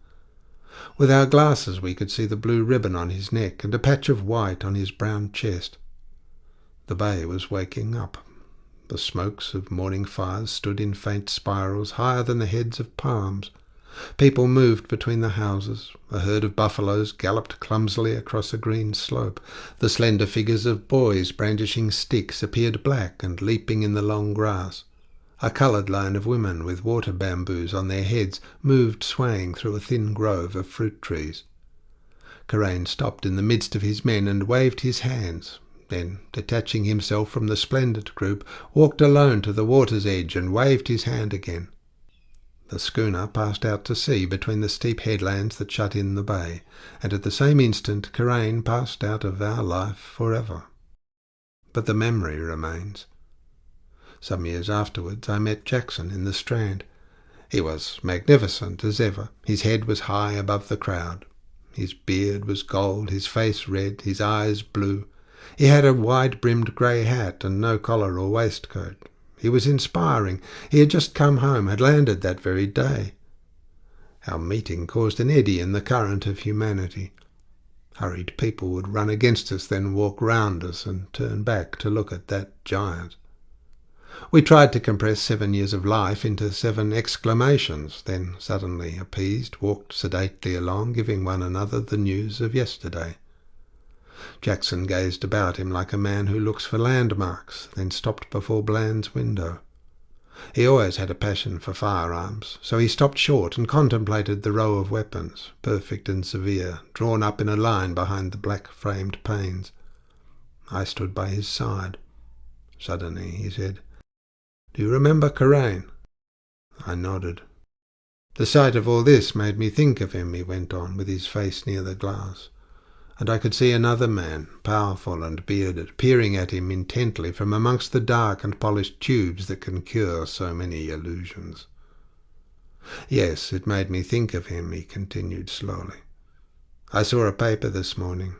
With our glasses we could see the blue ribbon on his neck and a patch of white on his brown chest. The bay was waking up. The smokes of morning fires stood in faint spirals higher than the heads of palms. People moved between the houses. A herd of buffaloes galloped clumsily across a green slope. The slender figures of boys brandishing sticks appeared black and leaping in the long grass. A coloured line of women with water bamboos on their heads moved swaying through a thin grove of fruit trees. Karain stopped in the midst of his men and waved his hands. Then, detaching himself from the splendid group, walked alone to the water's edge and waved his hand again. The schooner passed out to sea between the steep headlands that shut in the bay, and at the same instant Karain passed out of our life forever. But the memory remains. Some years afterwards I met Jackson in the Strand. He was magnificent as ever. His head was high above the crowd. His beard was gold, his face red, his eyes blue. He had a wide-brimmed grey hat and no collar or waistcoat. He was inspiring. He had just come home, had landed that very day. Our meeting caused an eddy in the current of humanity. Hurried people would run against us, then walk round us and turn back to look at that giant. We tried to compress 7 years of life into 7 exclamations, then, suddenly appeased, walked sedately along, giving one another the news of yesterday. Jackson gazed about him like a man who looks for landmarks, then stopped before Bland's window. He always had a passion for firearms, so he stopped short and contemplated the row of weapons, perfect and severe, drawn up in a line behind the black-framed panes. I stood by his side. Suddenly he said, "Do you remember Karain?" I nodded. "The sight of all this made me think of him," he went on, with his face near the glass. And I could see another man, powerful and bearded, peering at him intently from amongst the dark and polished tubes that can cure so many illusions. "Yes, it made me think of him," he continued slowly. "I saw a paper this morning.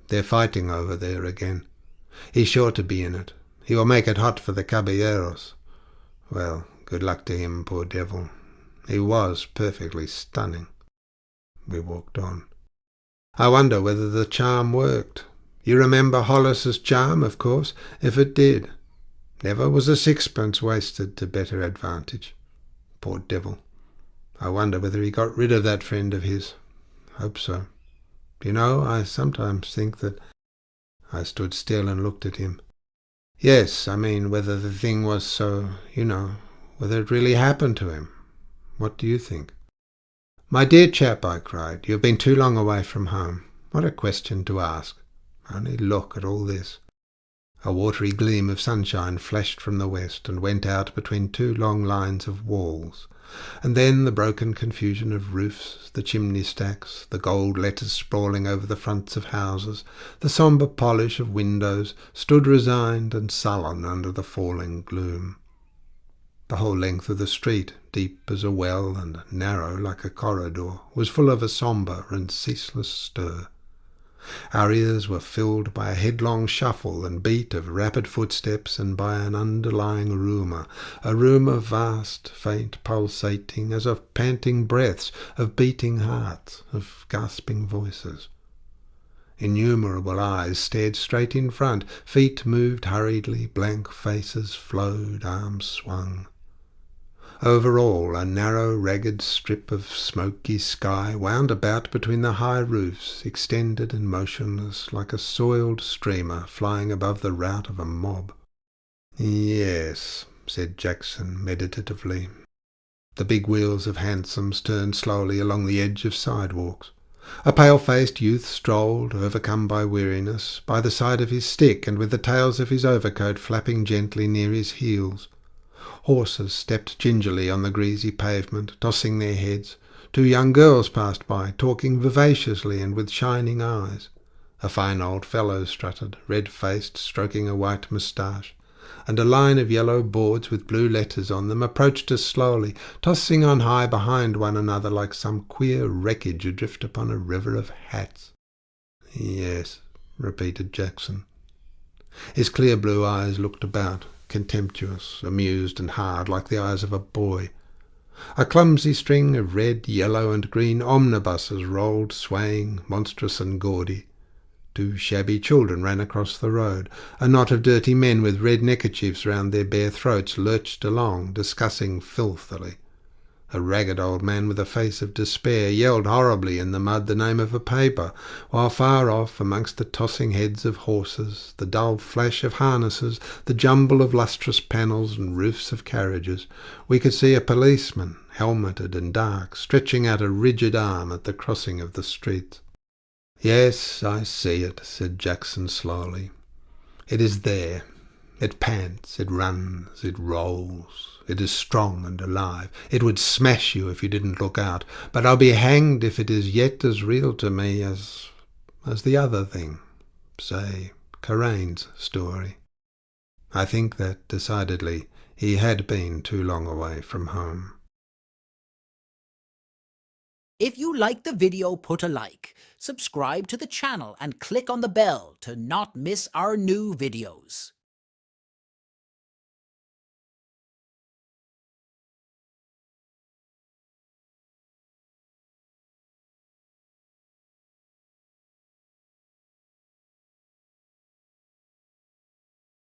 They're fighting over there again. He's sure to be in it. He will make it hot for the caballeros. Well, good luck to him, poor devil. He was perfectly stunning." We walked on. "I wonder whether the charm worked. You remember Hollis's charm, of course, if it did. Never was a sixpence wasted to better advantage. Poor devil. I wonder whether he got rid of that friend of his. Hope so. Do you know, I sometimes think that—" I stood still and looked at him. "Yes, I mean whether the thing was so, whether it really happened to him. What do you think?" "My dear chap," I cried, "you have been too long away from home. What a question to ask! Only look at all this." A watery gleam of sunshine flashed from the west and went out between two long lines of walls, and then the broken confusion of roofs, the chimney stacks, the gold letters sprawling over the fronts of houses, the sombre polish of windows, stood resigned and sullen under the falling gloom. The whole length of the street, deep as a well and narrow like a corridor, was full of a sombre and ceaseless stir. Our ears were filled by a headlong shuffle and beat of rapid footsteps, and by an underlying rumour, a rumour vast, faint, pulsating, as of panting breaths, of beating hearts, of gasping voices. Innumerable eyes stared straight in front, feet moved hurriedly, blank faces flowed, arms swung. Over all, a narrow, ragged strip of smoky sky wound about between the high roofs, extended and motionless, like a soiled streamer flying above the rout of a mob. "Yes," said Jackson meditatively. The big wheels of hansoms turned slowly along the edge of sidewalks. A pale-faced youth strolled, overcome by weariness, by the side of his stick and with the tails of his overcoat flapping gently near his heels. Horses stepped gingerly on the greasy pavement, tossing their heads. Two young girls passed by, talking vivaciously and with shining eyes. A fine old fellow strutted, red-faced, stroking a white moustache, and a line of yellow boards with blue letters on them approached us slowly, tossing on high behind one another like some queer wreckage adrift upon a river of hats. "Yes," repeated Jackson. His clear blue eyes looked about, contemptuous, amused and hard, like the eyes of a boy. A clumsy string of red, yellow and green omnibuses rolled, swaying, monstrous and gaudy. Two shabby children ran across the road. A knot of dirty men with red neckerchiefs round their bare throats lurched along, discussing filthily. A ragged old man with a face of despair yelled horribly in the mud the name of a paper, while far off, amongst the tossing heads of horses, the dull flash of harnesses, the jumble of lustrous panels and roofs of carriages, we could see a policeman, helmeted and dark, stretching out a rigid arm at the crossing of the street. "Yes, I see it," said Jackson slowly. "It is there. It pants, it runs, it rolls. It is strong and alive. It would smash you if you didn't look out. But I'll be hanged if it is yet as real to me as the other thing. Say, Karain's story." I think that, decidedly, he had been too long away from home. If you like the video, put a like, subscribe to the channel and click on the bell to not miss our new videos.